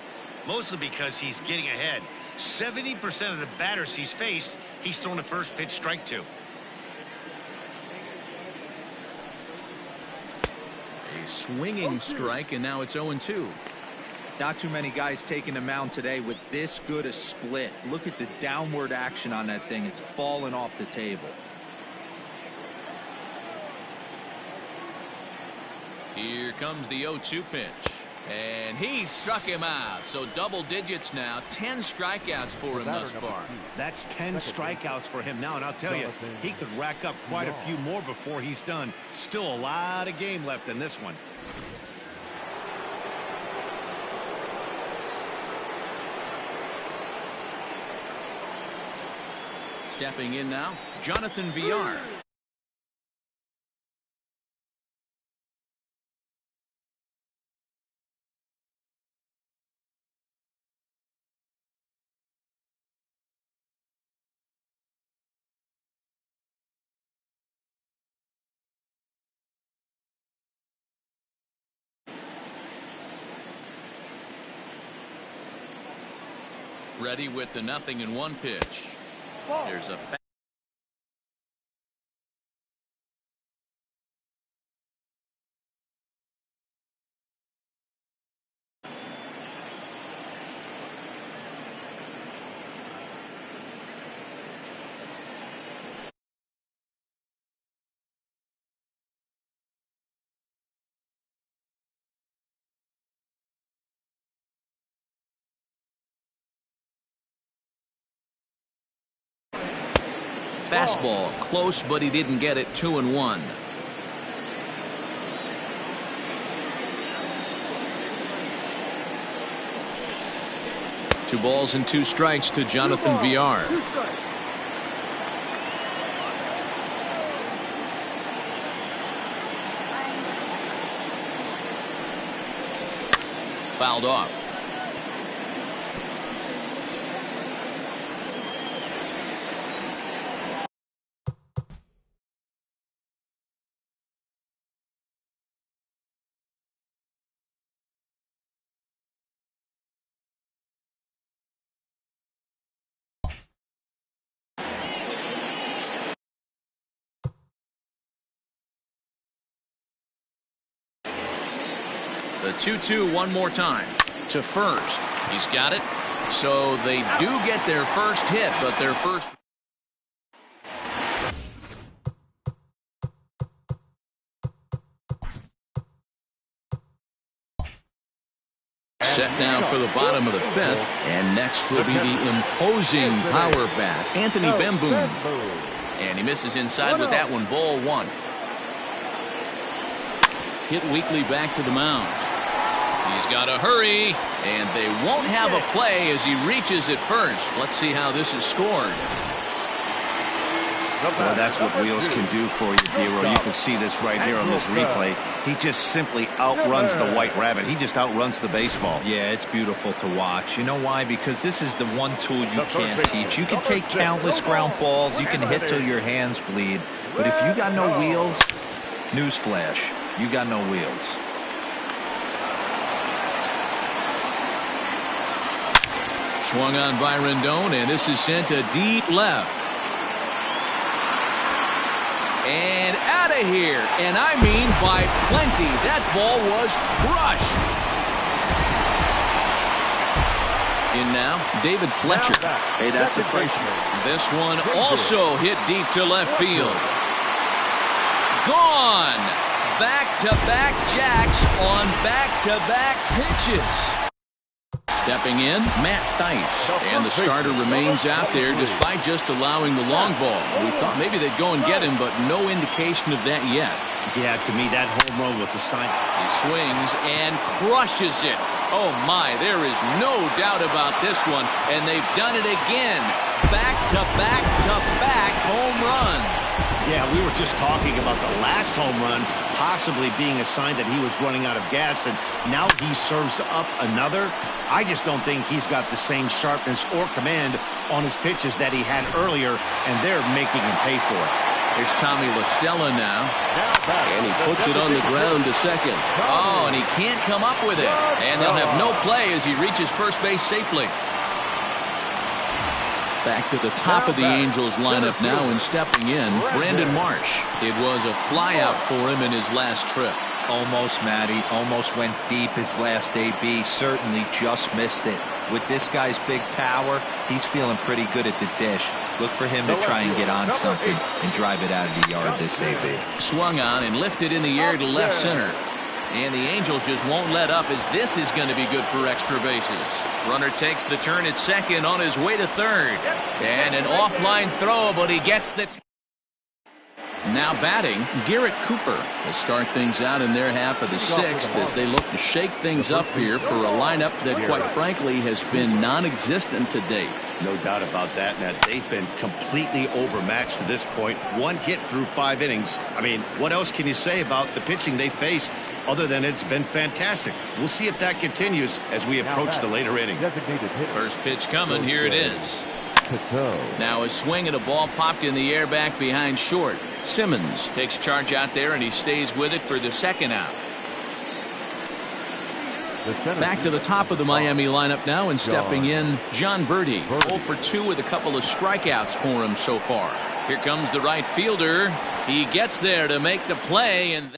mostly because he's getting ahead. 70% of the batters he's faced, he's thrown a first pitch strike to. A swinging strike, and now it's 0-2. Not too many guys taking the mound today with this good a split. Look at the downward action on that thing. It's falling off the table. Here comes the 0-2 pitch. And he struck him out. So double digits now. 10 strikeouts for him thus far. That's 10 strikeouts for him now. And I'll tell you, he could rack up quite a few more before he's done. Still a lot of game left in this one. Stepping in now, Jonathan Villar. Ready with the 0-1 pitch. There's a fastball close, but he didn't get it. 2-1. Two balls and 2 strikes to Jonathan Villar. Fouled off. The 2-2 one more time to first. He's got it. So they do get their first hit, but their first. Set now for the bottom of the fifth. And next will be the imposing power bat, Anthony Bemboom. And he misses inside with that one, ball one. Hit weakly back to the mound. He's got to hurry, and they won't have a play as he reaches at first. Let's see how this is scored. Well, that's what wheels can do for you, Dero. You can see this right here on this replay. He just simply outruns the White Rabbit. He just outruns the baseball. Yeah, it's beautiful to watch. You know why? Because this is the one tool you can't teach. You can take countless ground balls. You can hit till your hands bleed. But if you got no wheels, newsflash, you got no wheels. Swung on by Rendon, and this is sent to deep left. And out of here, and I mean by plenty. That ball was crushed. In now, David Fletcher. Hey, that's a fish. This one also hit deep to left field. Gone. Back-to-back jacks on back-to-back pitches. Stepping in, Matt Theis. And the starter remains out there despite just allowing the long ball. We thought maybe they'd go and get him, but no indication of that yet. Yeah, to me, that home run was a sign. He swings and crushes it. Oh, my, there is no doubt about this one. And they've done it again. Back-to-back-to-back home runs. Yeah, we were just talking about the last home run possibly being a sign that he was running out of gas, and now he serves up another. I just don't think he's got the same sharpness or command on his pitches that he had earlier, and they're making him pay for it. Here's Tommy La Stella now, and he puts it on the ground to second. Oh, and he can't come up with it, and they'll have no play as he reaches first base safely. Back to the top of the Angels lineup now, and stepping in, Brandon Marsh. It was a flyout for him in his last trip. Almost, Matty. Almost went deep his last AB. Certainly just missed it. With this guy's big power, he's feeling pretty good at the dish. Look for him to try and get on something and drive it out of the yard this AB. Swung on and lifted in the air to left center. And the Angels just won't let up, as this is going to be good for extra bases. Runner takes the turn at second on his way to third. And an offline throw, but he gets the... Now batting, Garrett Cooper will start things out in their half of the sixth as they look to shake things up here for a lineup that, quite frankly, has been non-existent to date. No doubt about that, Matt. They've been completely overmatched to this point. One hit through 5 innings. I mean, what else can you say about the pitching they faced other than it's been fantastic? We'll see if that continues as we approach the later inning. First pitch coming. Here it is. Now a swing and a ball popped in the air back behind short. Simmons takes charge out there, and he stays with it for the second out. Back to the top of the Miami lineup now, and stepping in, John Birdie. 0 for 2 with a couple of strikeouts for him so far. Here comes the right fielder. He gets there to make the play, and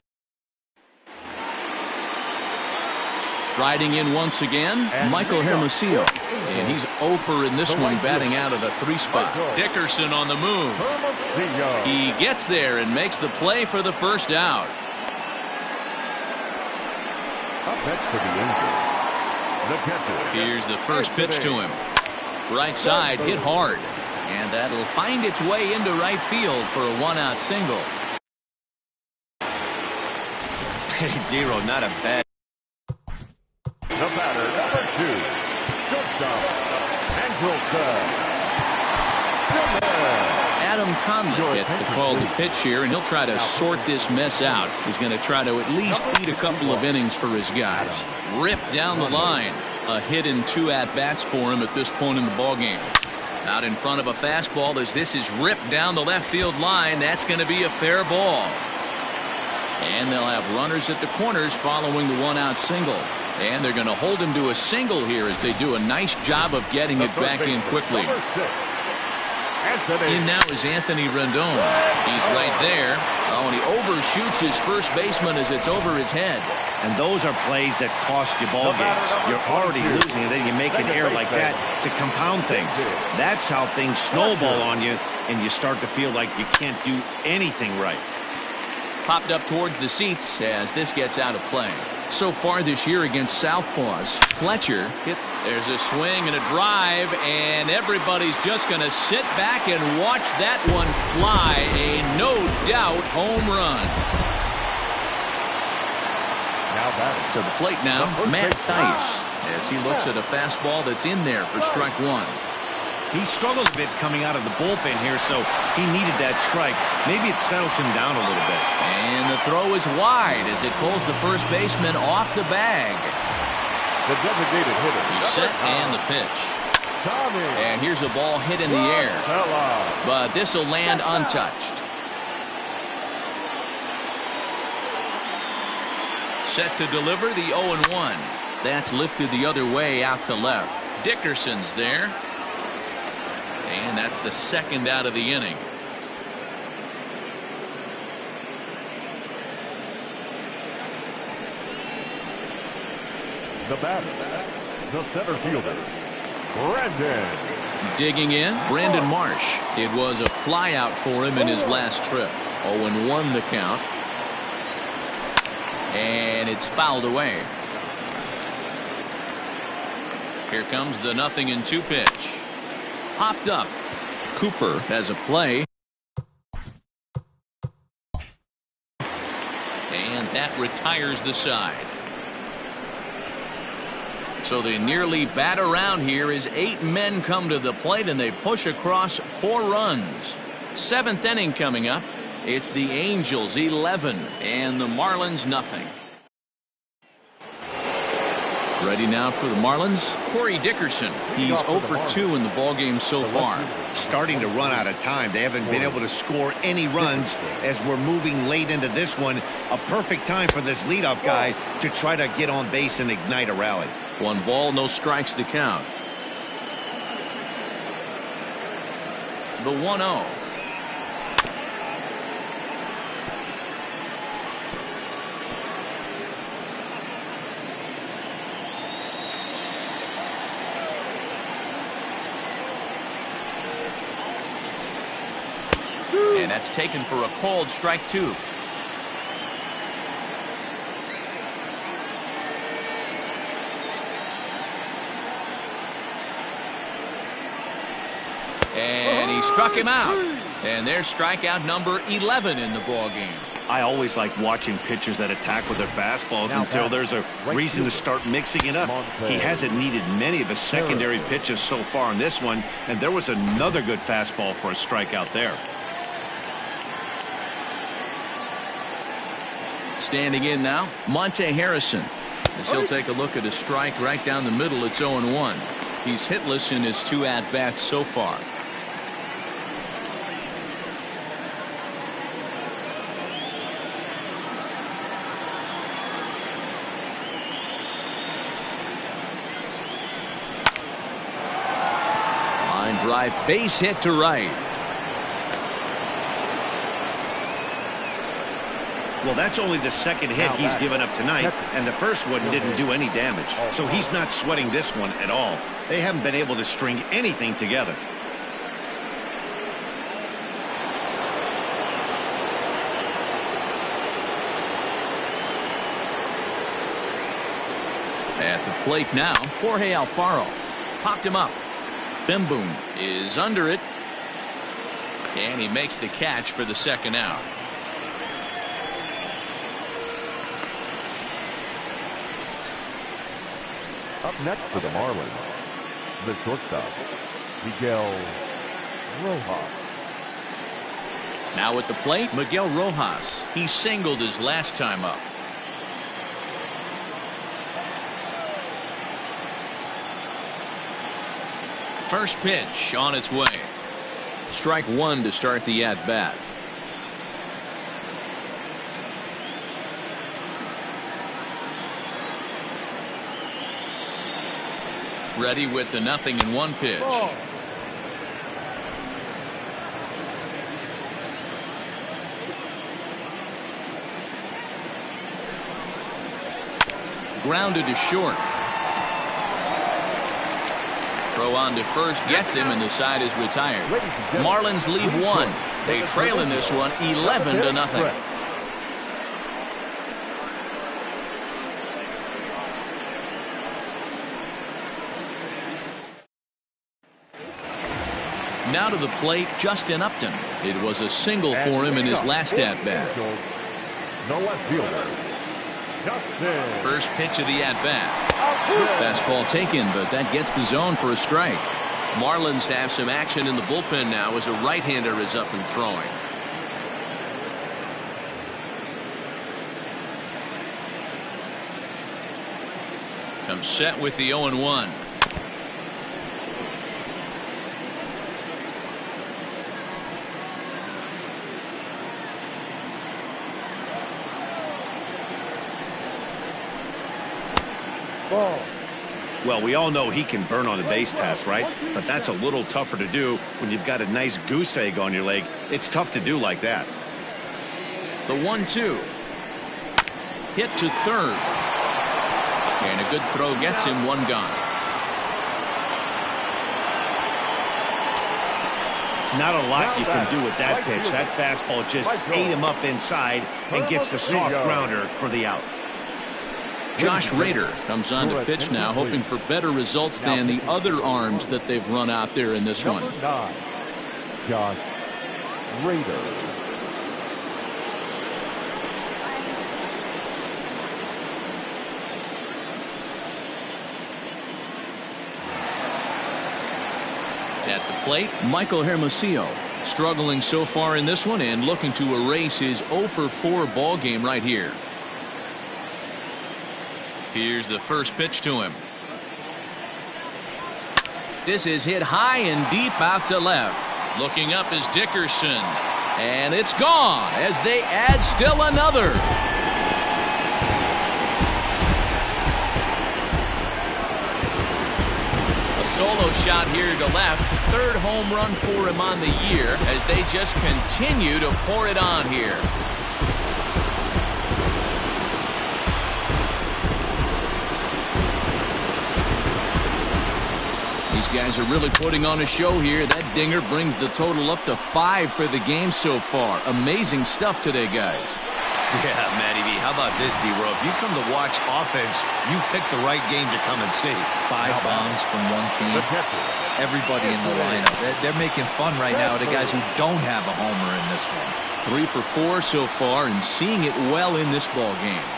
riding in once again, Michael Hermosillo. And he's 0 for in this one, batting out of the 3 spot. Dickerson on the move. He gets there and makes the play for the first out. Here's the first pitch to him. Right side, hit hard. And that'll find its way into right field for a 1-out single. Hey, Dero, not a bad. The batter, number 2, shortstop, Adam Conley gets the call to pitch here, and he'll try to sort this mess out. He's going to try to at least eat a couple of innings for his guys. Ripped down the line. A hit in 2 at-bats for him at this point in the ballgame. Out in front of a fastball as this is ripped down the left field line. That's going to be a fair ball. And they'll have runners at the corners following the 1-out single. And they're going to hold him to a single here as they do a nice job of getting it back in quickly. In now is Anthony Rendon. He's right there. Oh, and he overshoots his first baseman as it's over his head. And those are plays that cost you ball games. You're already losing, and then you make an error like that to compound things. That's how things snowball on you, and you start to feel like you can't do anything right. Popped up towards the seats as this gets out of play. So far this year against Southpaws, Fletcher hit. There's a swing and a drive, and everybody's just going to sit back and watch that one fly. A no-doubt home run. Now batting To the plate now, Matt Tice, as he looks at a fastball that's in there for strike one. He struggled a bit coming out of the bullpen here, so he needed that strike. Maybe it settles him down a little bit. And the throw is wide as it pulls the first baseman off the bag. the designated hitter. He's set and the pitch. And here's a ball hit in the air. But this will land untouched. Set to deliver the 0-1. That's lifted the other way out to left. Dickerson's there. And that's the second out of the inning. The batter, the center fielder, Brandon. Digging in, Brandon Marsh. It was a flyout for him in his last trip. 0-1 the count. And it's fouled away. Here comes the 0-2 pitch. Popped up. Cooper has a play. And that retires the side. So they nearly bat around here as 8 men come to the plate and they push across 4 runs. 7th inning coming up. It's the Angels 11 and the Marlins nothing. Ready now for the Marlins, Corey Dickerson. He's 0 for 2 in the ballgame so far. Starting to run out of time. They haven't been able to score any runs as we're moving late into this one. A perfect time for this leadoff guy to try to get on base and ignite a rally. 1 ball, no strikes to count. The 1-0. And that's taken for a called strike 2. And he struck him out. And there's strikeout number 11 in the ballgame. I always like watching pitchers that attack with their fastballs until there's a reason to start mixing it up. He hasn't needed many of his secondary pitches so far in this one, and there was another good fastball for a strikeout there. Standing in now, Monte Harrison. As he'll take a look at a strike right down the middle. It's 0-1. He's hitless in his 2 at-bats so far. Line drive, base hit to right. Well, that's only the second hit he's given up tonight, and the first one didn't do any damage. So he's not sweating this one at all. They haven't been able to string anything together. At the plate now, Jorge Alfaro. Popped him up. Bim Boom is under it. And he makes the catch for the second out. Up next for the Marlins, the shortstop, Miguel Rojas. Now at the plate, Miguel Rojas. He singled his last time up. First pitch on its way. Strike 1 to start the at-bat. Ready with the 0-1 pitch. Grounded to short. Throw on to first gets him, and the side is retired. Marlins leave 1. They trail in this one 11-0. Now to the plate, Justin Upton. It was a single for him in his last at-bat. The left fielder, Justin. First pitch of the at-bat. Fastball taken, but that gets the zone for a strike. Marlins have some action in the bullpen now as a right-hander is up and throwing. Comes set with the 0-1. Ball. Well, we all know he can burn on a base pass, right? But that's a little tougher to do when you've got a nice goose egg on your leg. It's tough to do like that. The 1-2. Hit to third. And a good throw gets him one gone. Not a lot you can do with that pitch. That fastball just ate him up inside and gets the soft grounder for the out. Josh Rader comes on to pitch now, hoping for better results than the other arms that they've run out there in this one. 9, Josh Rader. At the plate, Michael Hermosillo, struggling so far in this one and looking to erase his 0-for-4 ball game right here. Here's the first pitch to him. This is hit high and deep out to left. Looking up is Dickerson. And it's gone as they add still another. A solo shot here to left. Third home run for him on the year as they just continue to pour it on here. These guys are really putting on a show here. That dinger brings the total up to 5 for the game so far. Amazing stuff today, guys. Yeah, Matty V. How about this, D-Row? If you come to watch offense, you picked the right game to come and see. 5 bombs from one team. Everybody in the lineup. They're making fun right now of the guys who don't have a homer in this one. 3 for 4 so far and seeing it well in this ball game.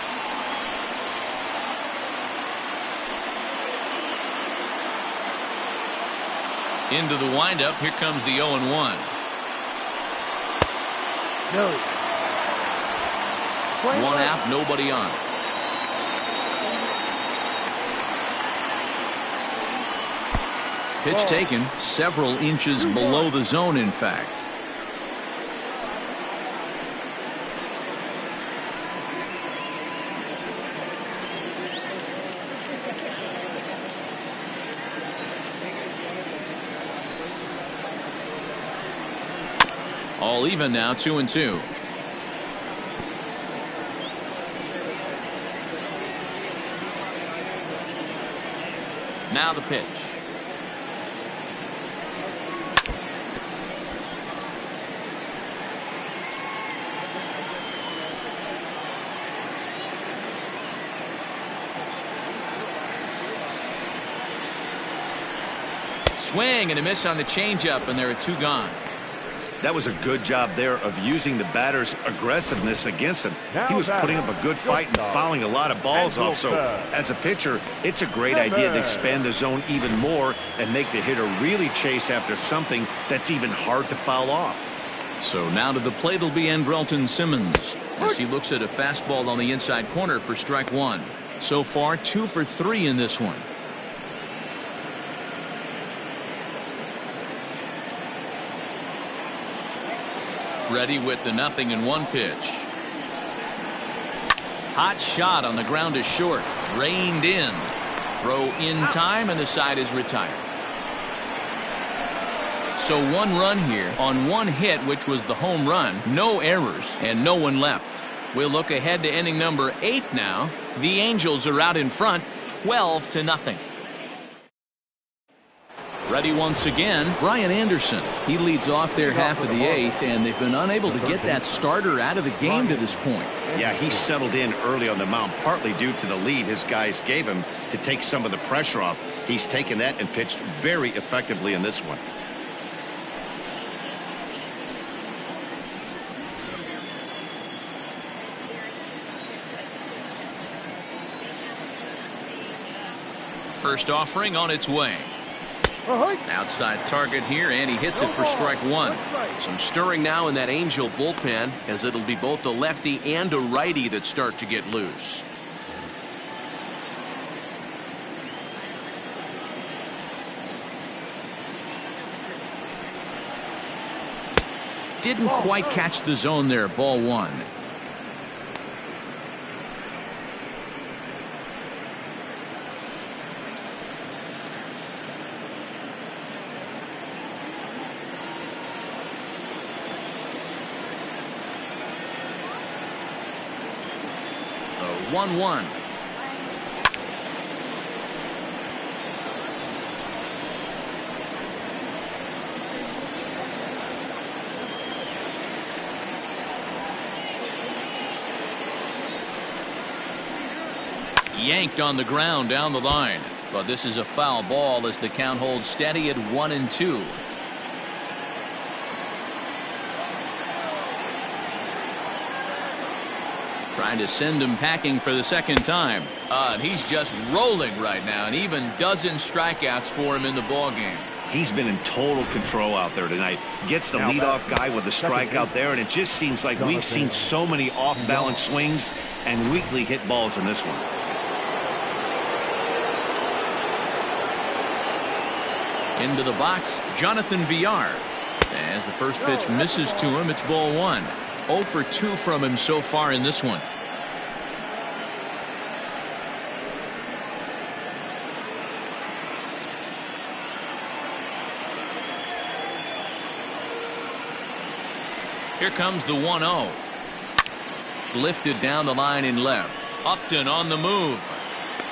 Into the windup. Here comes the 0-1. No. One out, nobody on. Pitch taken several inches below the zone, in fact. All even now, 2-2. Now the pitch. Swing and a miss on the changeup, and there are 2 gone. That was a good job there of using the batter's aggressiveness against him. He was putting up a good fight and fouling a lot of balls off. So as a pitcher, it's a great idea to expand the zone even more and make the hitter really chase after something that's even hard to foul off. So now to the plate will be Andrelton Simmons as he looks at a fastball on the inside corner for strike 1. So far 2 for 3 in this one. Ready with the 0-1 pitch. Hot shot on the ground is short. Reined in. Throw in time and the side is retired. So 1 run here on 1 hit, which was the home run. No errors and no one left. We'll look ahead to inning number 8 now. The Angels are out in front 12-0. Ready once again, Brian Anderson. He leads off their half of the 8th, and they've been unable to get that starter out of the game to this point. Yeah, he settled in early on the mound, partly due to the lead his guys gave him to take some of the pressure off. He's taken that and pitched very effectively in this one. First offering on its way. Outside target here, and he hits it for strike one. Some stirring now in that Angel bullpen, as it'll be both a lefty and a righty that start to get loose. Didn't quite catch the zone there. Ball one. The 1-1. Yanked on the ground down the line, but this is a foul ball as the count holds steady at 1-2. Trying to send him packing for the second time, and he's just rolling right now, and even dozen strikeouts for him in the ball game. He's been in total control out there tonight. Gets the leadoff guy with a strikeout there, and it just seems like we've seen so many off-balance swings and weakly hit balls in this one. Into the box, Jonathan Villar. As the first pitch misses to him, it's ball one. 0 for 2 from him so far in this one. Here comes the 1-0. Lifted down the line in left. Upton on the move.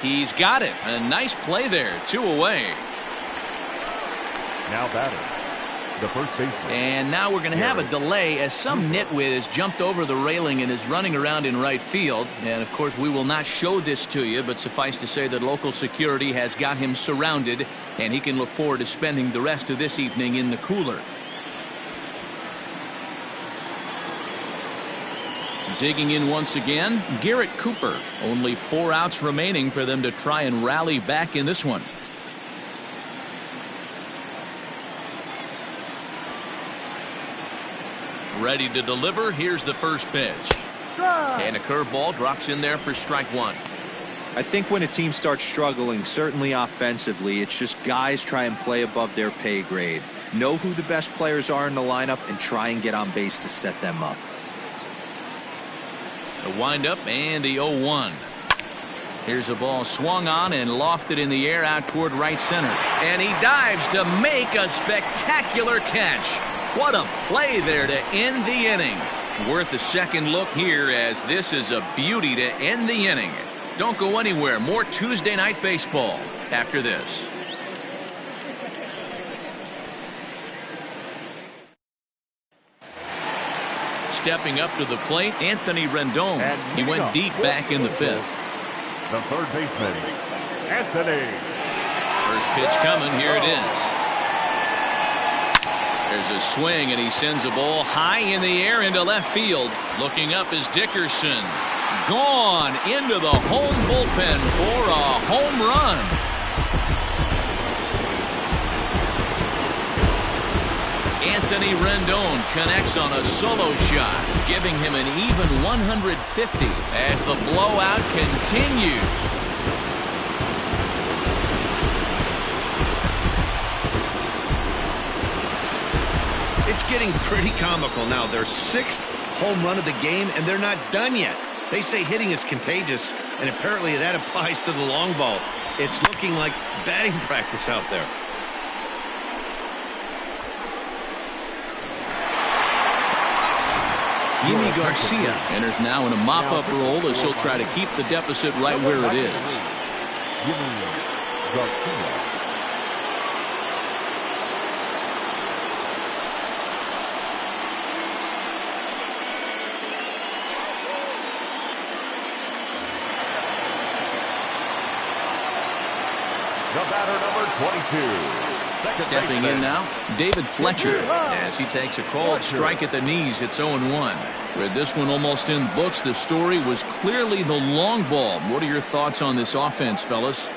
He's got it. A nice play there. 2 away. Now batting, the first baseman. And now we're going to have a delay as some nitwit has jumped over the railing and is running around in right field. And of course we will not show this to you, but suffice to say that local security has got him surrounded, and he can look forward to spending the rest of this evening in the cooler. Digging in once again, Garrett Cooper. Only 4 outs remaining for them to try and rally back in this one. Ready to deliver. Here's the first pitch. And a curveball drops in there for strike one. I think when a team starts struggling, certainly offensively, it's just guys try and play above their pay grade. Know who the best players are in the lineup and try and get on base to set them up. The windup and the 0-1. Here's a ball swung on and lofted in the air out toward right center. And he dives to make a spectacular catch. What a play there to end the inning. Worth a second look here, as this is a beauty to end the inning. Don't go anywhere. More Tuesday night baseball after this. Stepping up to the plate, Anthony Rendon. He went deep back in the 5th. The third baseman, Anthony. First pitch coming. Here it is. There's a swing, and he sends a ball high in the air into left field. Looking up is Dickerson. Gone into the home bullpen for a home run. Anthony Rendon connects on a solo shot, giving him an even 150 as the blowout continues. It's getting pretty comical now. Their 6th home run of the game, and they're not done yet. They say hitting is contagious, and apparently that applies to the long ball. It's looking like batting practice out there. Yimi Garcia enters now in a mop-up role as he'll try to keep the deficit right where it is. Yimi Garcia. The batter, number 22. Stepping in now, David Fletcher, as he takes a called strike at the knees. It's 0-1. With this one almost in books, the story was clearly the long ball. What are your thoughts on this offense, fellas?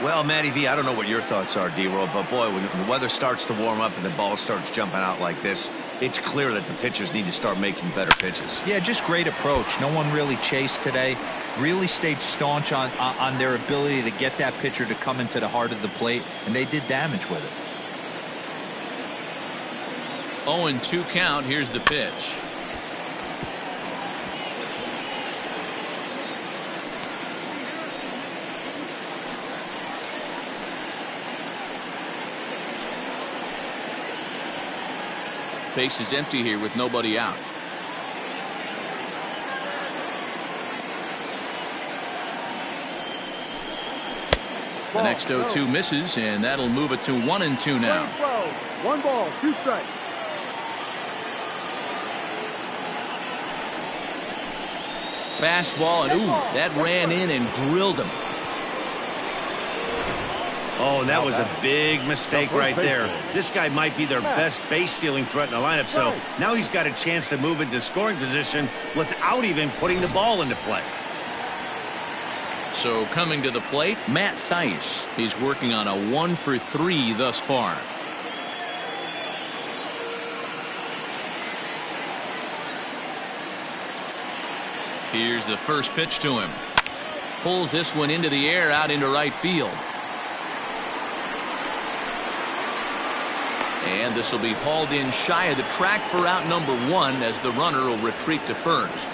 Well, Matty V, I don't know what your thoughts are, D-Roll, but boy, when the weather starts to warm up and the ball starts jumping out like this, it's clear that the pitchers need to start making better pitches. Yeah, just great approach. No one really chased today. Really stayed staunch on their ability to get that pitcher to come into the heart of the plate, and they did damage with it. 0-2 count. Here's the pitch. Base is empty here with nobody out. The next 0-2 misses, and that'll move it to 1-2 now. 1 ball, 2 strikes. Fastball, and ooh, that ran in and drilled him. Oh, that was a big mistake right there. This guy might be their best base stealing threat in the lineup, so now he's got a chance to move into scoring position without even putting the ball into play. So coming to the plate, Matt Theis. He's working on a 1-for-3 thus far. Here's the first pitch to him. Pulls this one into the air out into right field. And this will be hauled in shy of the track for out number 1 as the runner will retreat to first.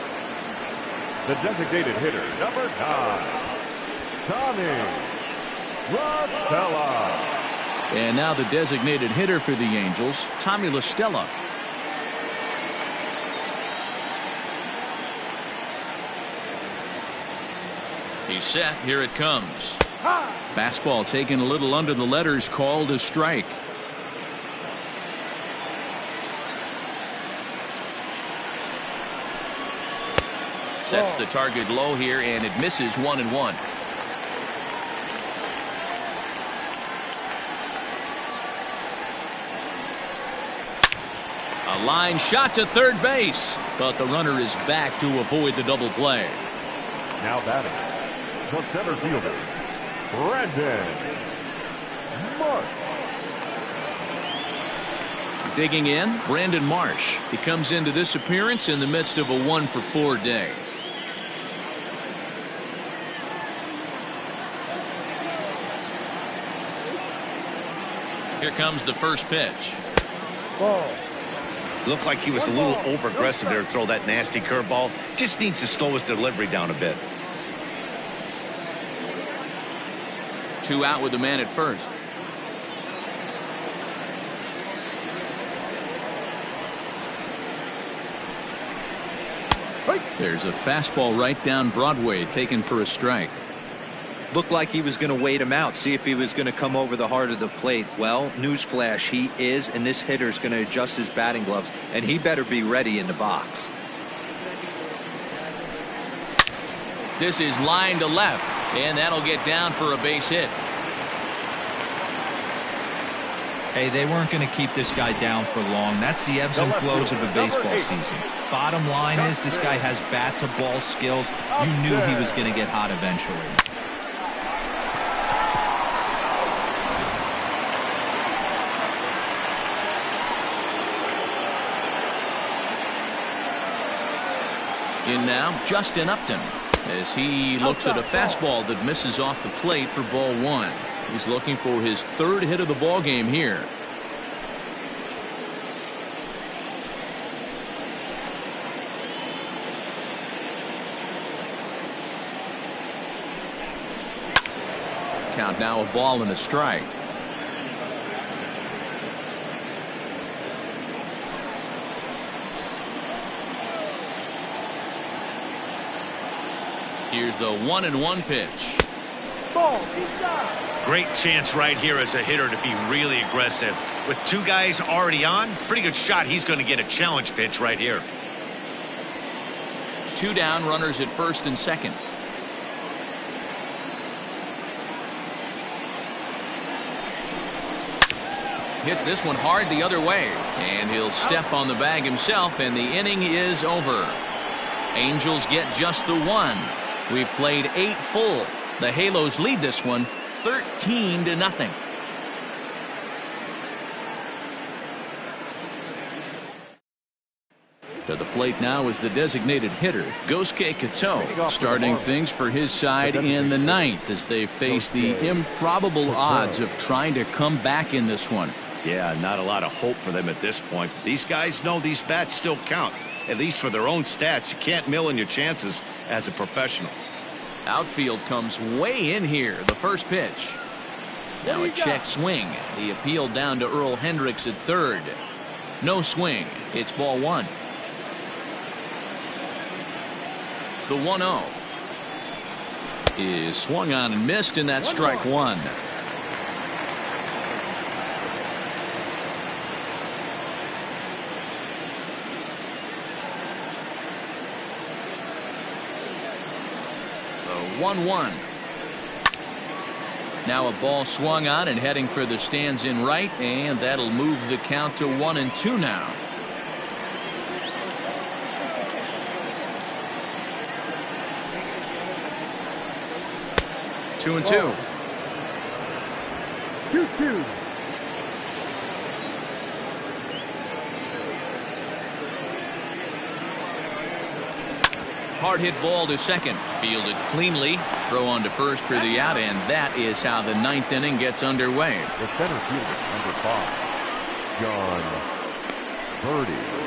The designated hitter, number 9, Tommy LaStella. And now the designated hitter for the Angels, Tommy LaStella. He's set. Here it comes. Fastball taken a little under the letters, called a strike. Sets the target low here, and it misses 1-1. A line shot to third base, but the runner is back to avoid the double play. Now batting, the center fielder, Brandon Marsh. Digging in, Brandon Marsh. He comes into this appearance in the midst of a 1-for-4 day. Here comes the first pitch. Ball. Looked like he was a little over-aggressive there to throw that nasty curveball. Just needs to slow his delivery down a bit. 2 out with the man at first. There's a fastball right down Broadway taken for a strike. Looked like he was going to wait him out, see if he was going to come over the heart of the plate. Well, newsflash, he is, and this hitter's going to adjust his batting gloves, and he better be ready in the box. This is line to left, and that'll get down for a base hit. Hey, they weren't going to keep this guy down for long. That's the ebbs and flows of a baseball season. Bottom line is this guy has bat-to-ball skills. You knew he was going to get hot eventually. In now, Justin Upton, as he looks at a fastball that misses off the plate for ball 1. He's looking for his 3rd hit of the ball game here. Count now a ball and a strike. Here's the 1-1 pitch. Ball. Great chance right here as a hitter to be really aggressive. With 2 guys already on, pretty good shot. He's going to get a challenge pitch right here. 2 down, runners at first and second. Hits this one hard the other way, and he'll step on the bag himself, and the inning is over. Angels get just the 1. We've played 8 full. The Halos lead this one 13-0. To the plate now is the designated hitter, Gosuke Kato, starting things for his side in the ninth as they face the improbable odds of trying to come back in this one. Yeah, not a lot of hope for them at this point. These guys know these bats still count, at least for their own stats. You can't mill in your chances as a professional. Outfield comes way in here. The first pitch. Now a check swing. The appeal down to Earl Hendricks at third. No swing. It's ball one. The 1-0 is swung on and missed, and that's strike one. The 1-1. Now a ball swung on and heading for the stands in right, and that'll move the count to 1-2 now. Two and two. 2-2. Hard hit ball to second. Fielded cleanly. Throw on to first for the out, and that is how the ninth inning gets underway. The center fielder, number 5, John Birdie.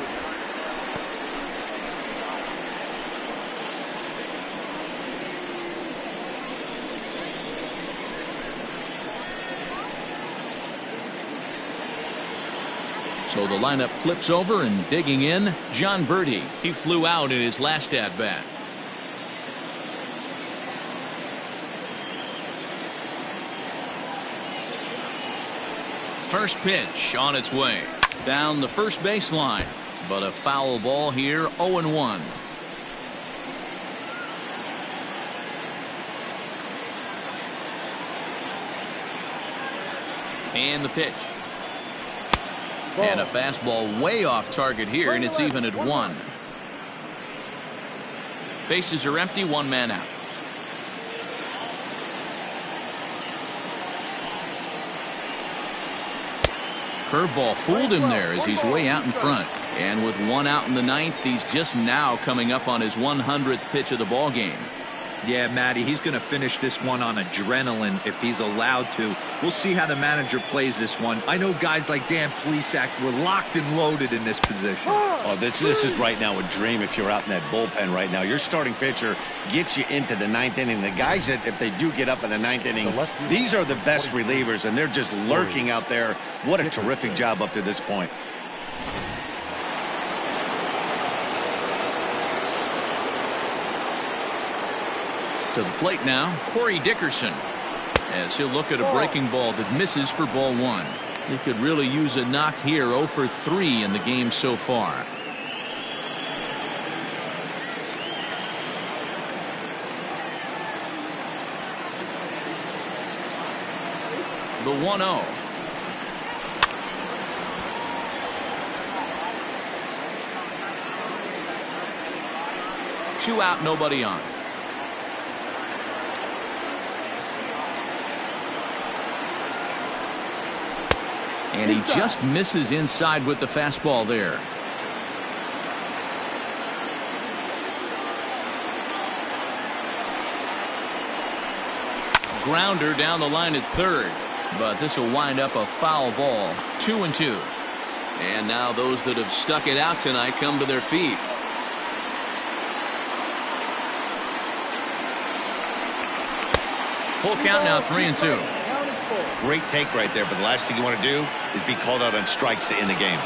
So the lineup flips over, and digging in, John Birdie. He flew out in his last at-bat. First pitch on its way. Down the first baseline. But a foul ball here, 0-1. And the pitch. And a fastball way off target here, and it's even at 1. Bases are empty, one man out. Curveball fooled him there as he's way out in front. And with one out in the ninth, he's just now coming up on his 100th pitch of the ball game. Yeah, Matty, he's going to finish this one on adrenaline if he's allowed to. We'll see how the manager plays this one. I know guys like Dan Plesac were locked and loaded in this position. Oh, this is right now a dream if you're out in that bullpen right now. Your starting pitcher gets you into the ninth inning. The guys that, if they do get up in the ninth inning, these are the best relievers, and they're just lurking out there. What a terrific job up to this point. To the plate now, Corey Dickerson, as he'll look at a breaking ball that misses for ball one. He could really use a knock here. 0 for 3 in the game so far. The 1-0. Two out, nobody on. And he just misses inside with the fastball there. Grounder down the line at third. But this will wind up a foul ball. 2-2. And now those that have stuck it out tonight come to their feet. Full count now, 3-2. Great take right there, but the last thing you want to do is be called out on strikes to end the game.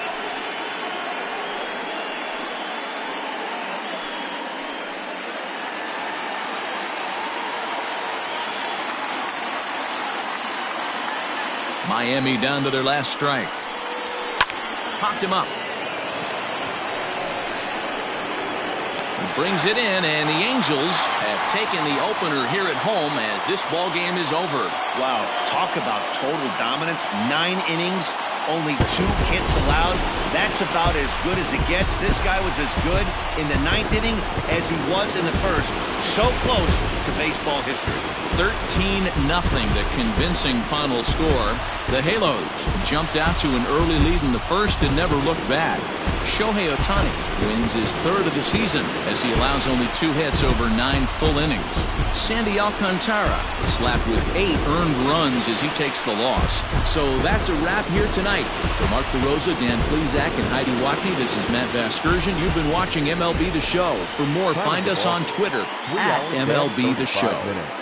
Miami down to their last strike. Popped him up. Brings it in, and the Angels have taken the opener here at home as this ball game is over. Wow, talk about total dominance. 9 innings, Only 2 hits allowed. That's about as good as it gets. This guy was as good in the 9th inning as he was in the 1st. So close to baseball history. 13-0, the convincing final score. The Halos jumped out to an early lead in the 1st and never looked back. Shohei Ohtani wins his 3rd of the season as he allows only 2 hits over 9 full innings. Sandy Alcantara is slapped with 8 earned runs as he takes the loss. So that's a wrap here tonight. For Mark DeRosa, Dan Plesac, and Heidi Watney, this is Matt Vasgersian. You've been watching MLB The Show. For more, find us on Twitter at MLB The Show.